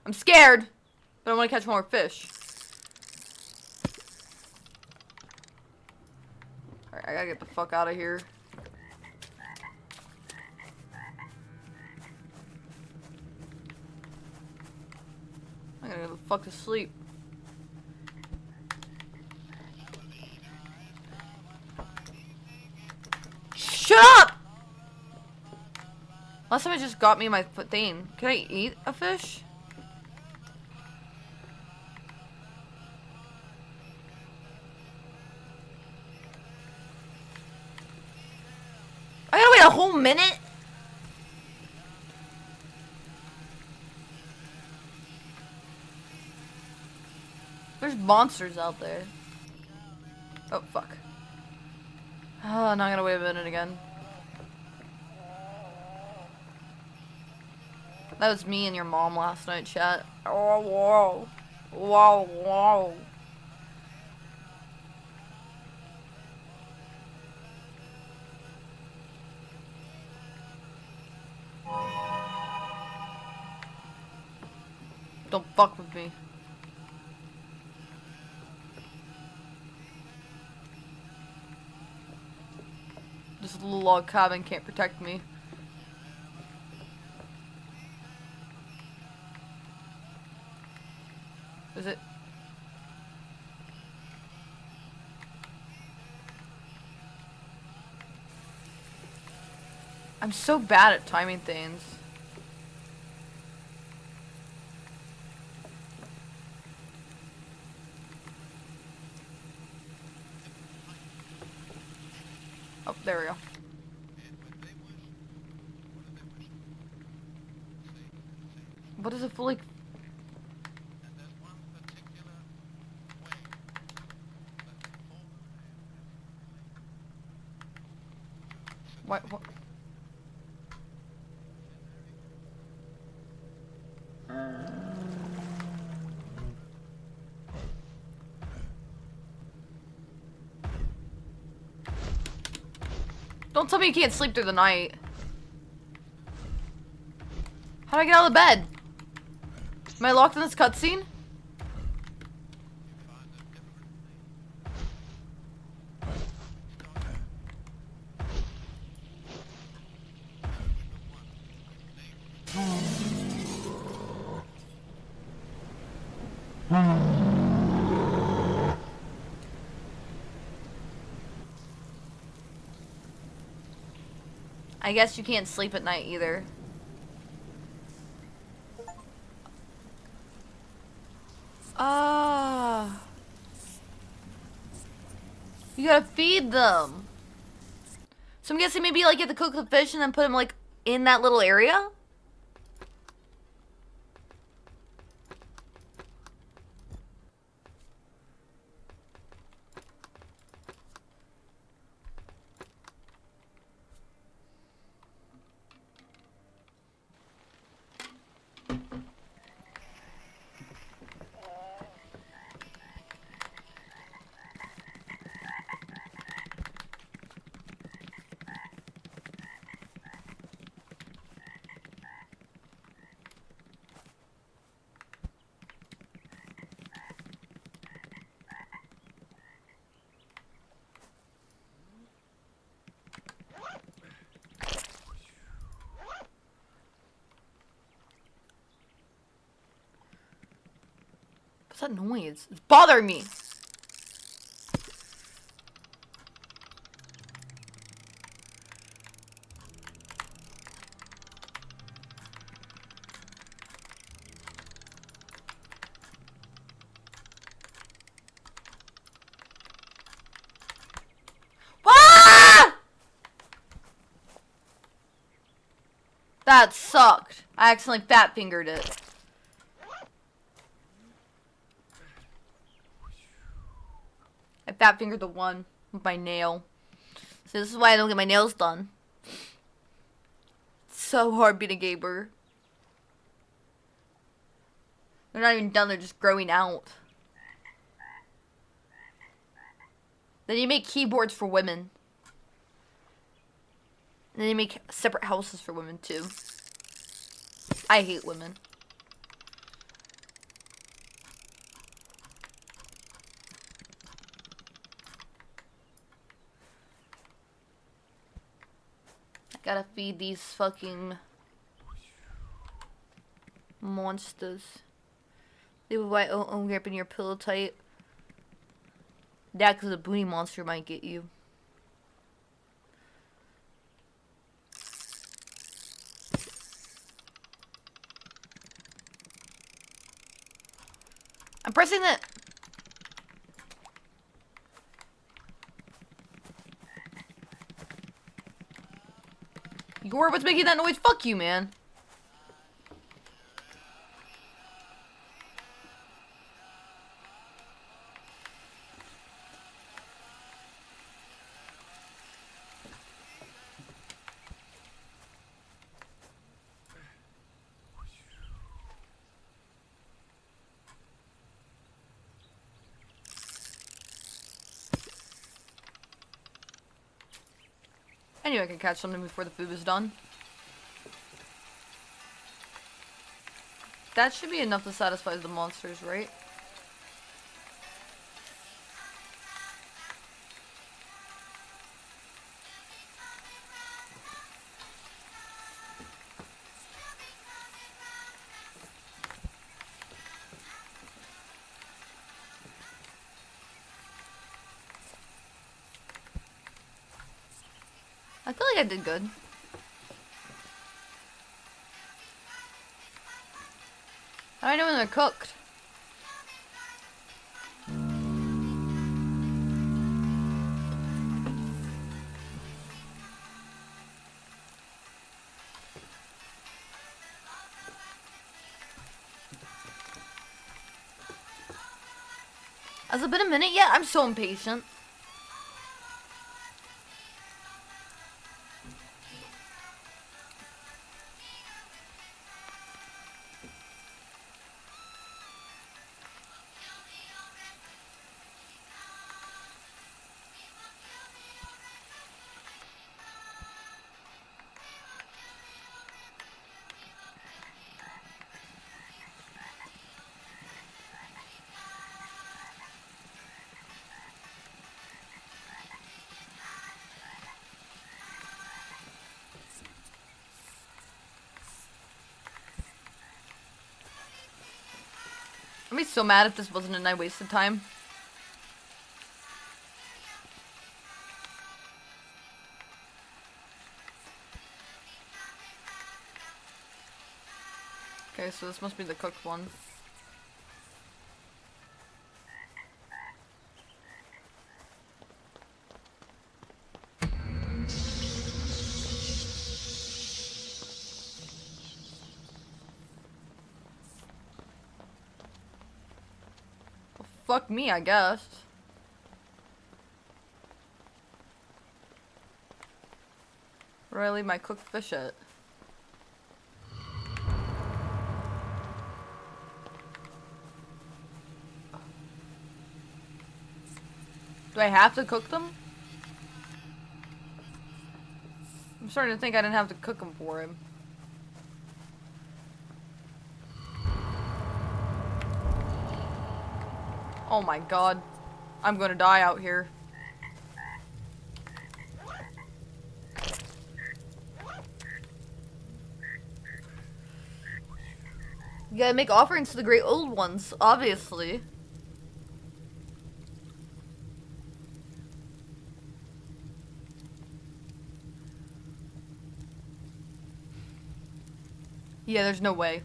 I'm scared, but I want to catch more fish. Alright, I gotta get the fuck out of here. I gotta go the fuck to sleep. Shut up! Last time it just got me my thing. Can I eat a fish? I gotta wait a whole minute? There's monsters out there. Oh, fuck. Oh, now I gotta wait a minute again. That was me and your mom last night, chat. Oh, whoa. Whoa, whoa. Don't fuck with me. This little log cabin can't protect me. Is it? I'm so bad at timing things. Oh, there we go. What is it fully? What? Don't tell me you can't sleep through the night. How do I get out of the bed? Am I locked in this cutscene? I guess you can't sleep at night either. Ah. You gotta feed them. So I'm guessing maybe like you have to cook the fish and then put them like in that little area? What's that noise? It's bothering me. Ah! That sucked. I accidentally fat fingered it. I fat fingered the one with my nail. So this is why I don't get my nails done. It's so hard being a gamer. They're not even done, they're just growing out. Then you make keyboards for women. And then you make separate houses for women too. I hate women. I gotta feed these fucking monsters. Leave a white own gripping your pillow tight. That cause a booty monster might get you. I'm pressing the... You're what's making that noise? Fuck you, man. I knew I could catch something before the food was done. That should be enough to satisfy the monsters, right? I feel like I did good. How do I know when they're cooked? Has it been a minute yet? I'm so impatient. I'd be so mad if this wasn't a night wasted time. Okay, so this must be the cooked one. Well, fuck me, I guess. Where do I leave my cooked fish at? Do I have to cook them? I'm starting to think I didn't have to cook them for him. Oh my god. I'm gonna die out here. You gotta make offerings to the great old ones, obviously. Yeah, there's no way.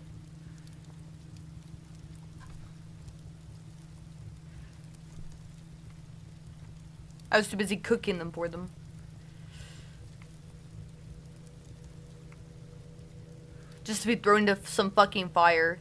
I was too busy cooking them for them. Just to be thrown into some fucking fire.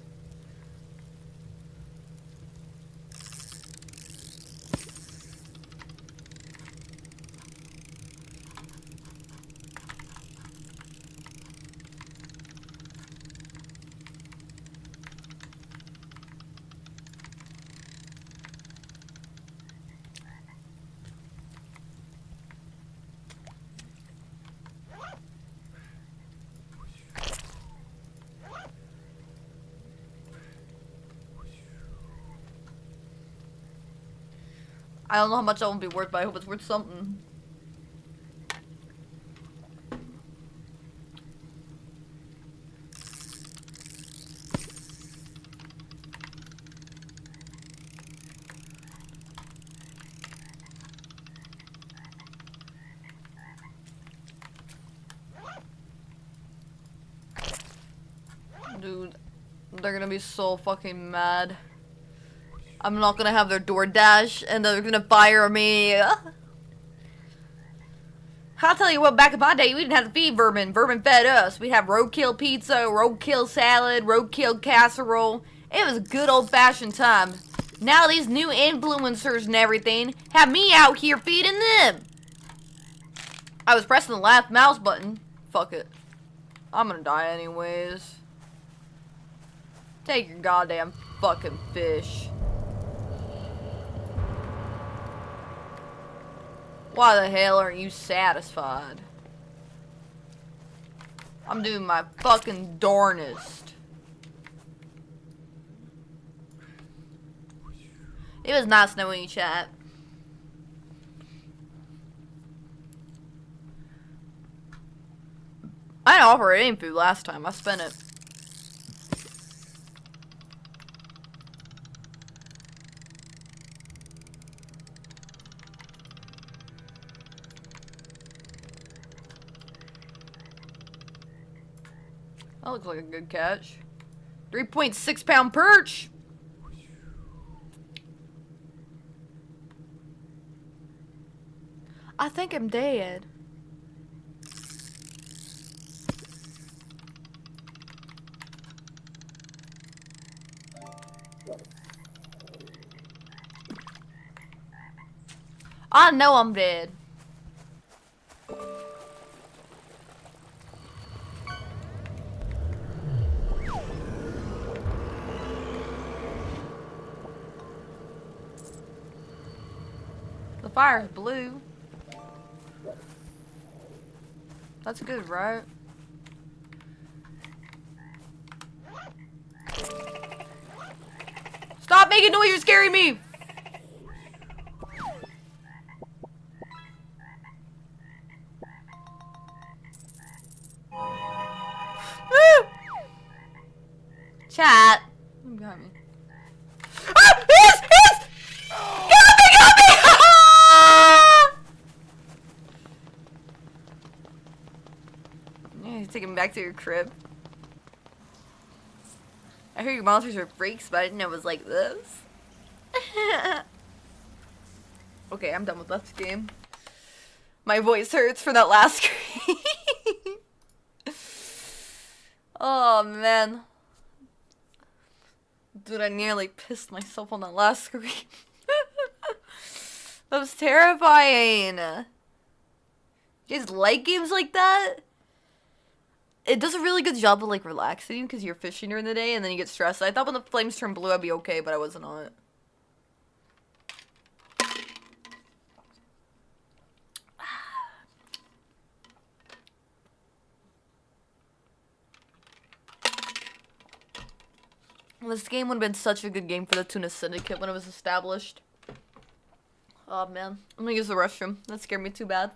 I don't know how much that won't be worth, but I hope it's worth something. Dude, they're gonna be so fucking mad. I'm not gonna have their DoorDash, and they're gonna fire me. I'll tell you what, back in my day, we didn't have to feed vermin. Vermin fed us. We'd have roadkill pizza, roadkill salad, roadkill casserole. It was a good old-fashioned time. Now these new influencers and everything have me out here feeding them. I was pressing the left mouse button. Fuck it. I'm gonna die anyways. Take your goddamn fucking fish. Why the hell aren't you satisfied? I'm doing my fucking darnest. It was nice knowing you, chat. I didn't offer any food last time. I spent it. That looks like a good catch. 3.6-pound perch! I think I'm dead. I know I'm dead. The fire's blue. That's good, right? Stop making noise, you're scaring me! Chat. Got me. Ah! Yes! Yes! Get me! Get me! Yeah, you take him back to your crib. I heard your monsters are freaks, but I didn't know it was like this. Okay, I'm done with this game. My voice hurts for that last scream. Oh, man. Dude, I nearly pissed myself on that last scream. That was terrifying. You guys like games like that? It does a really good job of, like, relaxing because you're fishing during the day and then you get stressed. I thought when the flames turned blue I'd be okay, but I wasn't on it. This game would have been such a good game for the Tuna Syndicate when it was established. Oh, man. I'm gonna use the restroom. That scared me too bad.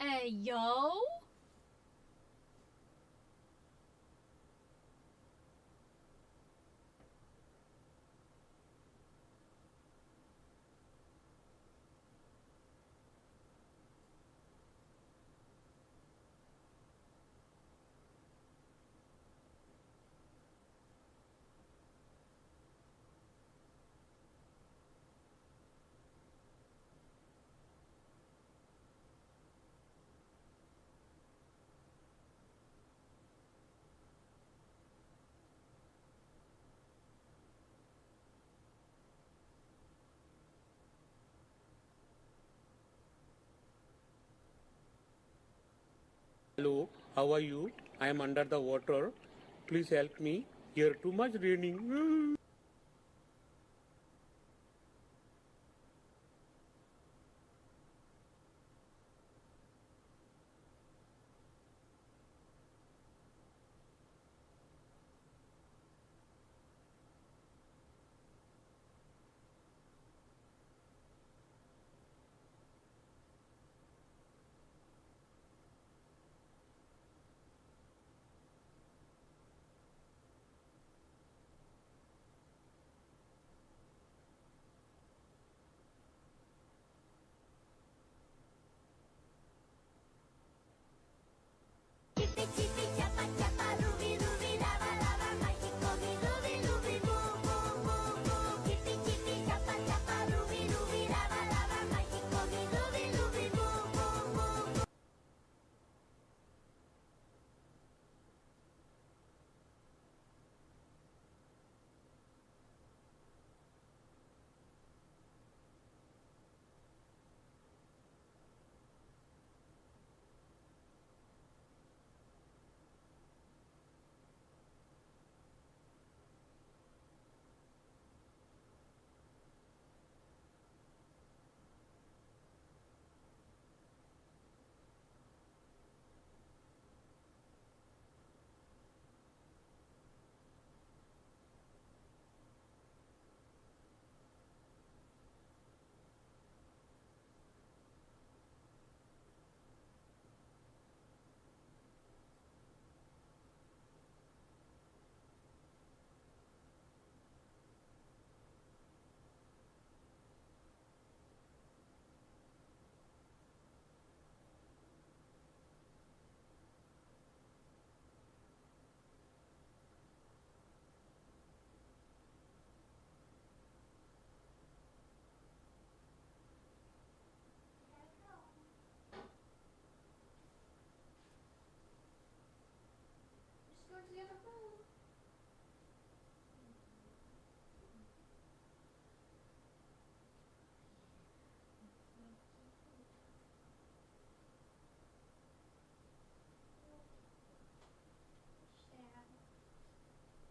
Hey, yo. Hello, how are you? I am under the water. Please help me. Here too much raining.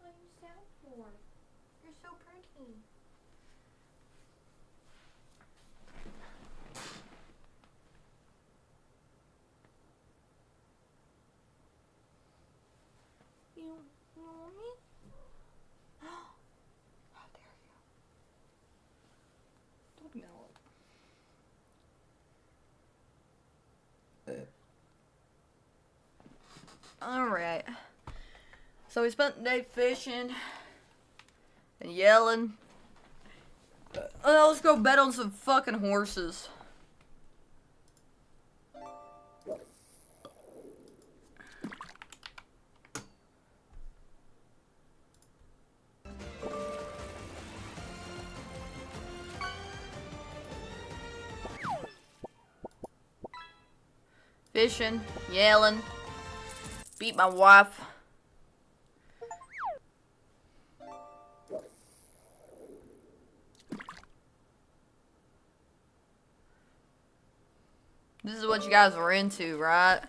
What are you sad for? You're so pretty. You want me? How dare you? Don't yell. Alright. So we spent the day fishing and yelling. Let's go bet on some fucking horses. Fishing, yelling, beat my wife. This is what you guys were into, right?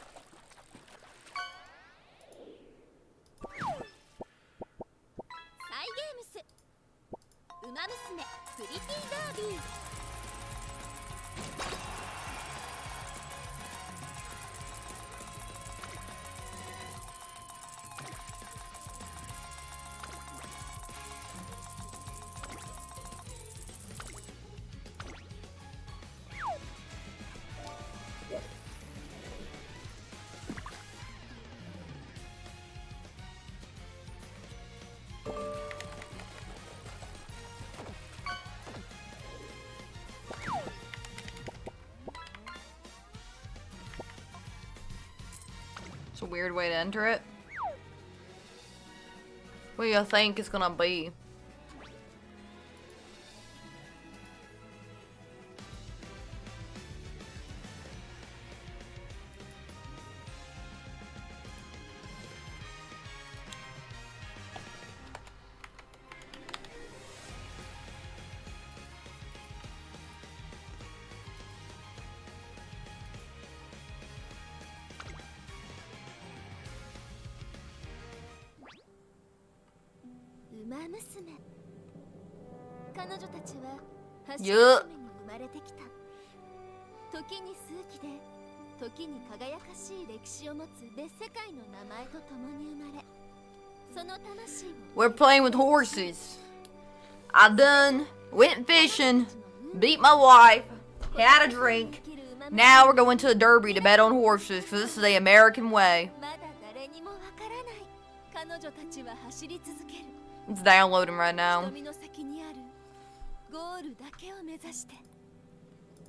weird way to enter it. What do you think it's gonna be? Yeah. 時に数奇で時に輝かしい歴史を持つ別世界の名前と共に生まれその魂を We're playing with horses. I done went fishing, beat my wife, had a drink. Now we're going to a derby to bet on horses because this is the American way. まだ誰にもわからない彼女たちは走り続ける It's downloading right now. 瞳の先にあるゴールだけを目指して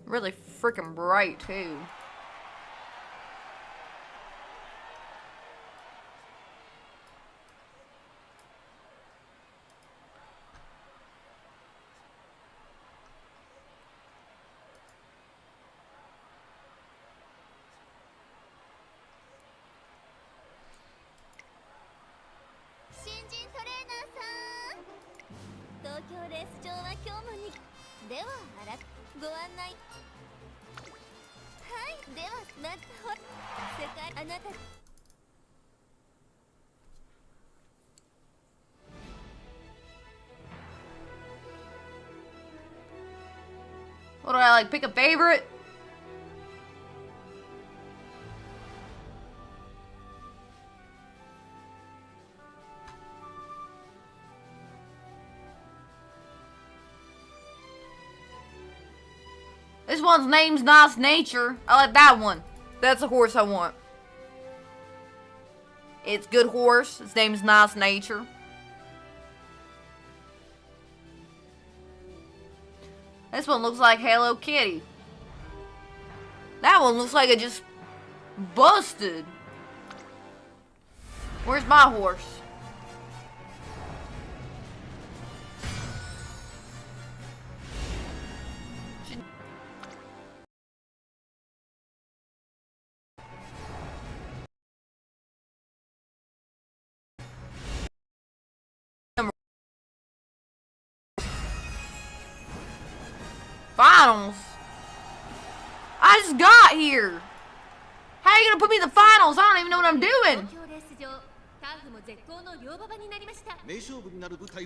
Really freaking bright too. What do I like? Pick a favorite? This one's name's Nice Nature. I like that one. That's the horse I want. It's good horse. Its name's Nice Nature. This one looks like Hello Kitty. That one looks like it just busted. Where's my horse? Finals? I just got here. How are you gonna put me in the finals? I don't even know what I'm doing.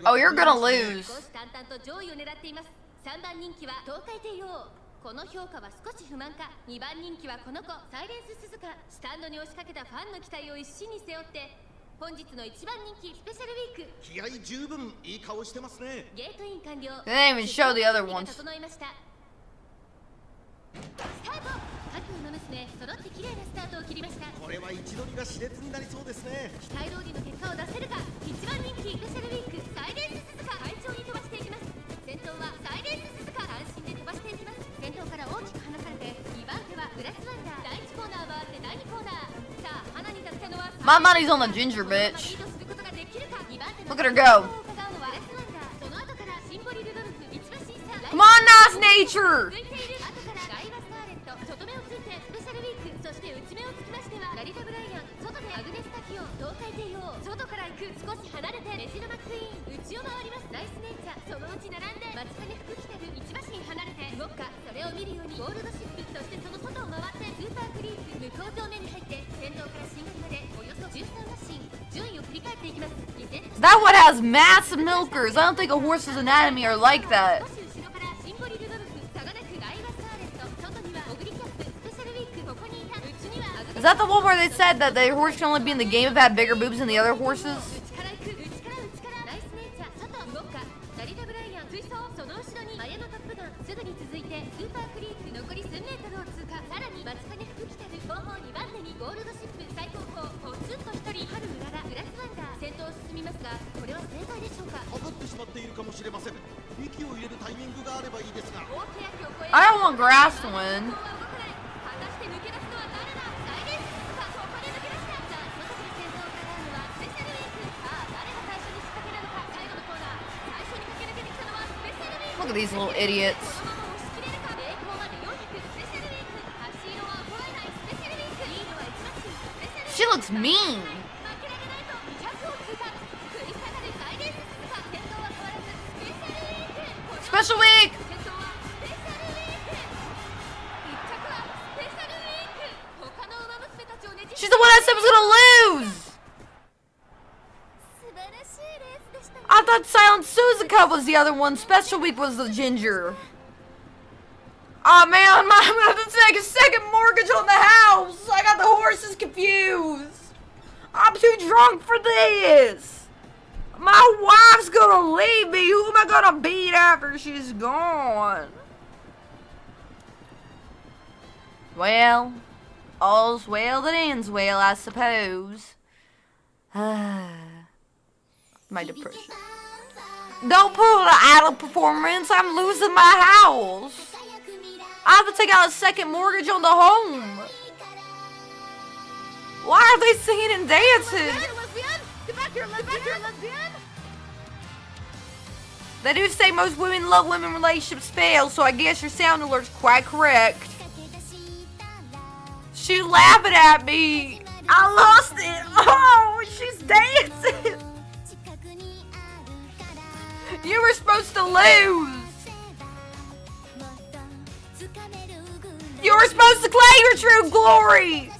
Oh, you're gonna lose. この評価は少し不満か。2番人気はこの子サイレンス鈴鹿。スタンドに押しかけたファンの期待を一身に背負って本日の1番人気スペシャルウィーク気合十分いい顔してますね。ゲートイン完了。 They didn't even show the other ones. 整いました。スタート。各馬娘揃って綺麗なスタートを切りました。これは位置取りが熾烈になりそうですね。期待通りの結果を出せるか。1番人気スペシャルウィークサイレンス鈴鹿快調に飛ばしていきます。先頭はサイレンス鈴鹿安心で飛ばしていきます。先頭から大きく離されて2番手はグラスワンダー。第1コーナー回って第2コーナー。さあ花に立ったのは My money's on the ginger bitch. Look at her go. Come on, Nice Nature. That one has massive milkers. I don't think a horse's anatomy are like that. Is that the one where they said that the horse can only be in the game if it had bigger boobs than the other horses? I don't want grass to win. Look at these little idiots. She looks mean. Special week! She's the one I said was gonna lose! I thought Silent Suzuka was the other one. Special week was the ginger. Oh man, I'm gonna have to take a second mortgage on the house. I got the horses confused. I'm too drunk for this. My wife's gonna leave me. Who am I gonna beat after she's gone? Well, all's well that ends well, I suppose. My depression. Don't pull an idle performance. I'm losing my house. I have to take out a second mortgage on the home. Why are they singing and dancing? Get back here, lesbian! They do say most women love women relationships fail, so I guess your sound alert's quite correct. She's laughing at me. I lost it. Oh, she's dancing. You were supposed to lose. You were supposed to claim your true glory.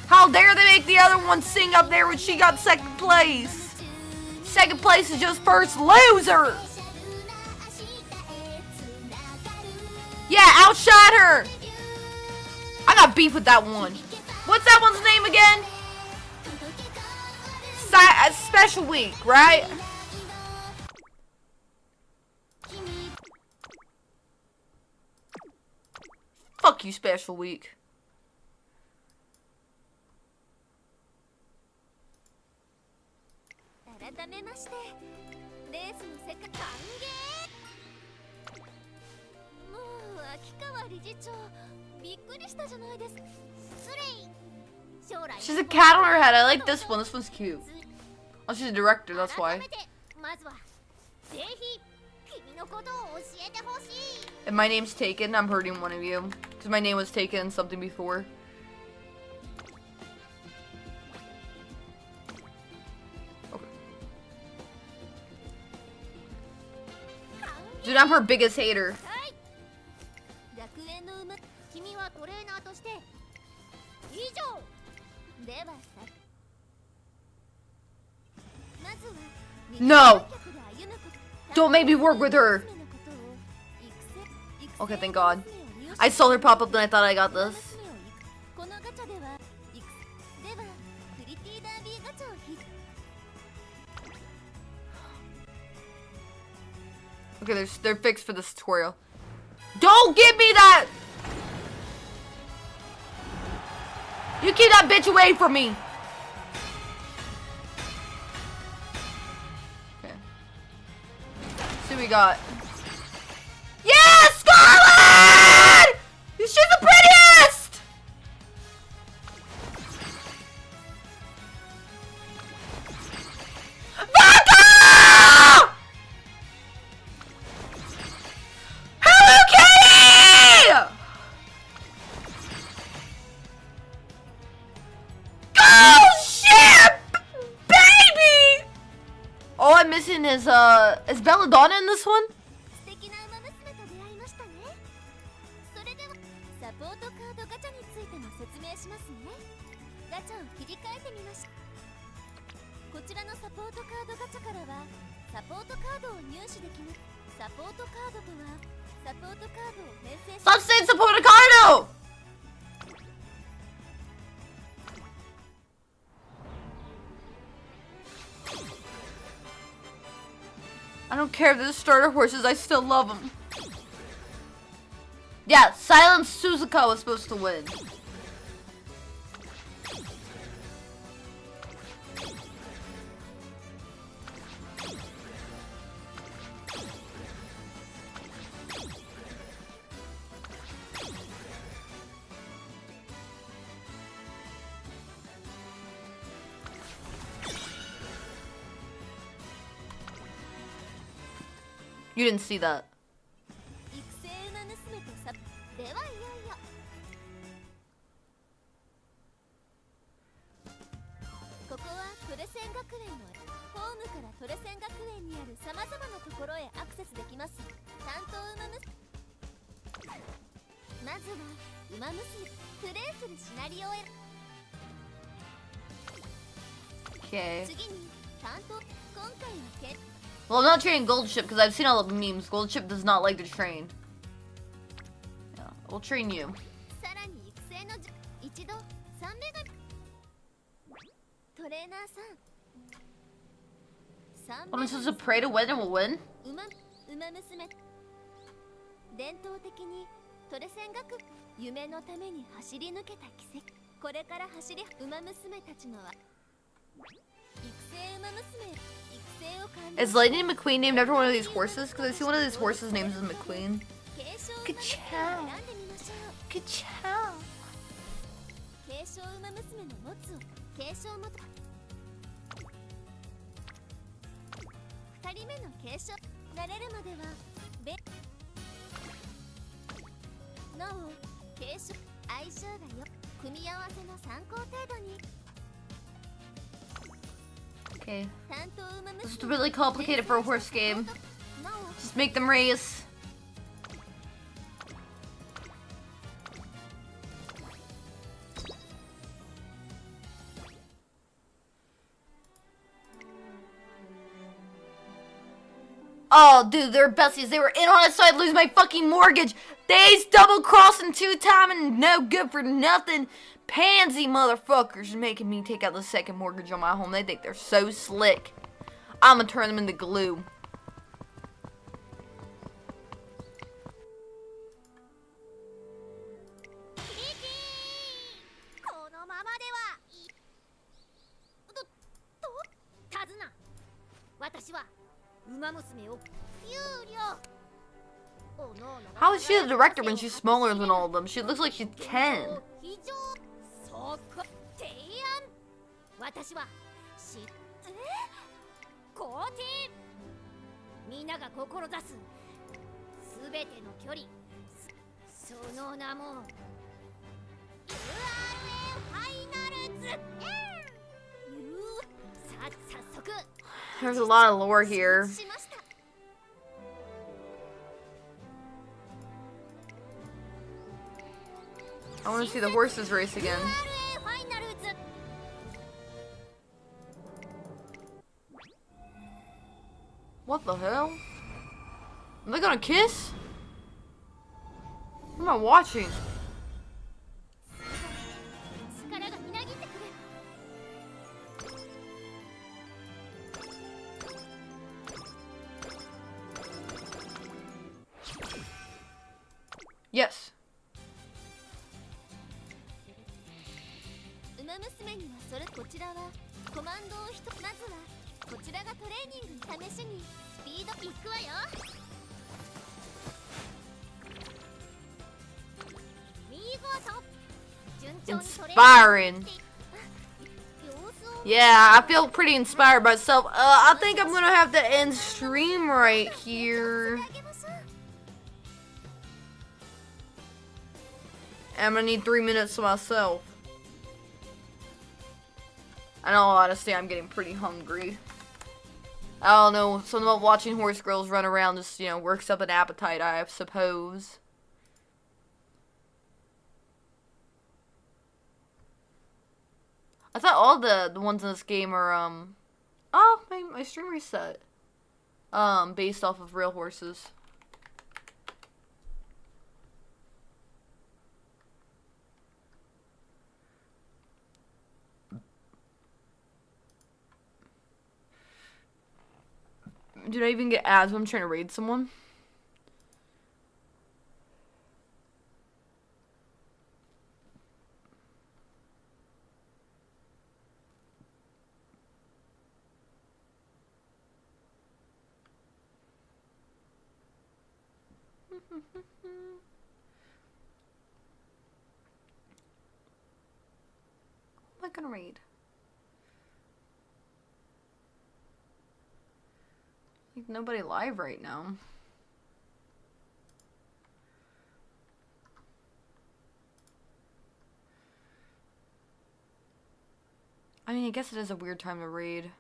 How dare they make the other one sing up there when she got second place? Second place is just first loser. Yeah, outshot her. I got beef with that one. What's that one's name again? Special week, right? Fuck you, special week. She's a cat on her head. I like this one. This one's cute. Oh, she's a director, that's why. If my name's taken, I'm hurting one of you. Because my name was taken in something before. Okay. Dude, I'm her biggest hater. No! Don't make me work with her! Okay, thank God. I saw her pop up and I thought I got this. Okay, they're fixed for this tutorial. Don't give me that! You keep that bitch away from me! Okay. See what we got. Yes, Scarlet! She's the prettiest! Vodka! Hello Kitty! Go ship, baby! All I'm missing is Belladonna in this one? Stop saying support a card! I don't care if they're starter horses, I still love them. Yeah, Silent Suzuka was supposed to win. You didn't see that. 育成馬娘とさではいよいよここはトレセン学園のホームからトレセン学園にあるさまざまなところへアクセスできます。担当馬娘まずは馬娘プレイするシナリオへ Okay. 次に担当今回はけ Well, I'm not training Goldship because I've seen all the memes. Goldship does not like to train. Yeah, we'll train you. さらに育成の一度3目がトレーナーさん What am I supposed to pray to win and we'll win? 馬娘伝統的にトレセン学夢のために走り抜けた奇跡これから走り馬娘たちのは育成馬娘育成を感じ Is Lightning McQueen named after one of these horses? Because I see one of these horses' names is McQueen. 継承馬 Good 娘を job. 選んでみましょう Good job. 継承馬娘の持つ継承も2人目の継承慣れるまではなお継承相性がよ組み合わせの参考程度に Okay. 担当馬 This is 娘 really complicated for a horse game. なお Just make them race. Oh, dude, they're besties. They were in on it so I'd lose my fucking mortgage. They's double-crossing 2-time and no good for nothing. Pansy motherfuckers making me take out the second mortgage on my home. They think they're so slick. I'm gonna turn them into glue. How is she the director when she's smaller than all of them? She looks like she's 10. そこ提案私はし肯定みんなが志すすべての距離その名も URA ファイナルズ早速 There's a lot of lore here. しました I want to see the horses race again. URA ファイナルズ What the hell? Are they gonna kiss? What am I watching? 力がみなぎってくる Yes. 馬娘にはそれこちらはコマンドをまずはこちらがトレーニング試しにスピードいくわよ見事順調にトレーニング Inspiring. Yeah, I feel pretty inspired myself. I think I'm gonna have to end stream right here. I'm gonna need 3 minutes to myself. In all honesty, I'm getting pretty hungry. I don't know, something about watching horse girls run around just, you know, works up an appetite, I suppose. I thought all the ones in this game are, oh, my stream reset. Based off of real horses. Did I even get ads when I'm trying to raid someone? Who am I gonna raid? Like nobody live right now. I mean, I guess it is a weird time to read.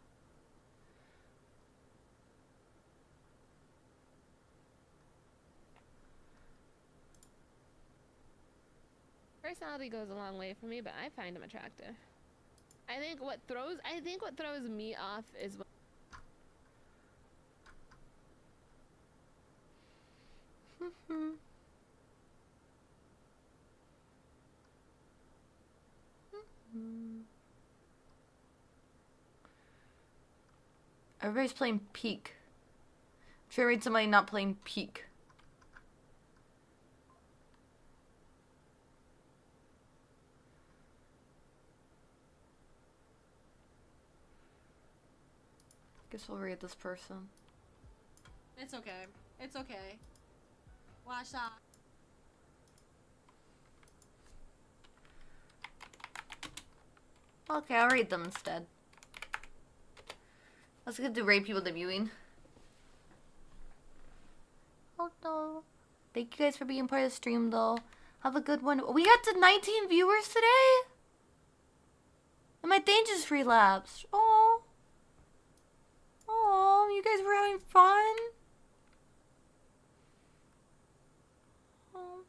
Personality goes a long way for me, but I find him attractive. I think what throws me off is when Everybody's playing Peak. I'm trying to read somebody not playing Peak. Guess we'll read this person. It's okay. It's okay. Watch out. Okay, I'll read them instead. Let's get to rate people debuting. Oh no. Thank you guys for being part of the stream though. Have a good one. We got to 19 viewers today? And my thing just relapsed. Oh. Oh, you guys were having fun? Oh.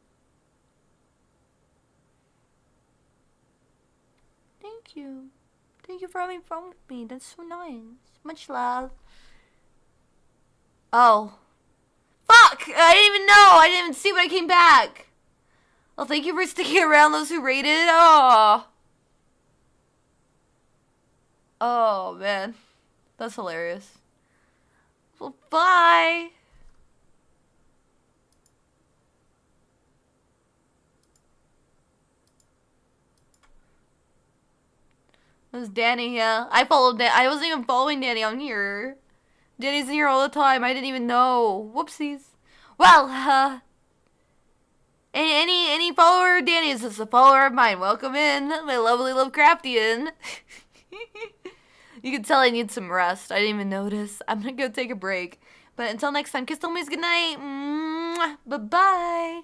Thank you. Thank you for having fun with me. That's so nice. Much love. Oh. Fuck! I didn't even know! I didn't even see when I came back! Well, thank you for sticking around, those who rated. Oh. Oh, man. That's hilarious. Well, bye! It was Danny, yeah. I followed Dan. I wasn't even following Danny on here. Danny's in here all the time. I didn't even know. Whoopsies. Well, any follower of Danny's is a follower of mine. Welcome in, my lovely Lovecraftian. You can tell I need some rest. I didn't even notice. I'm gonna go take a break. But until next time, kiss the homies, good night. Bye-bye.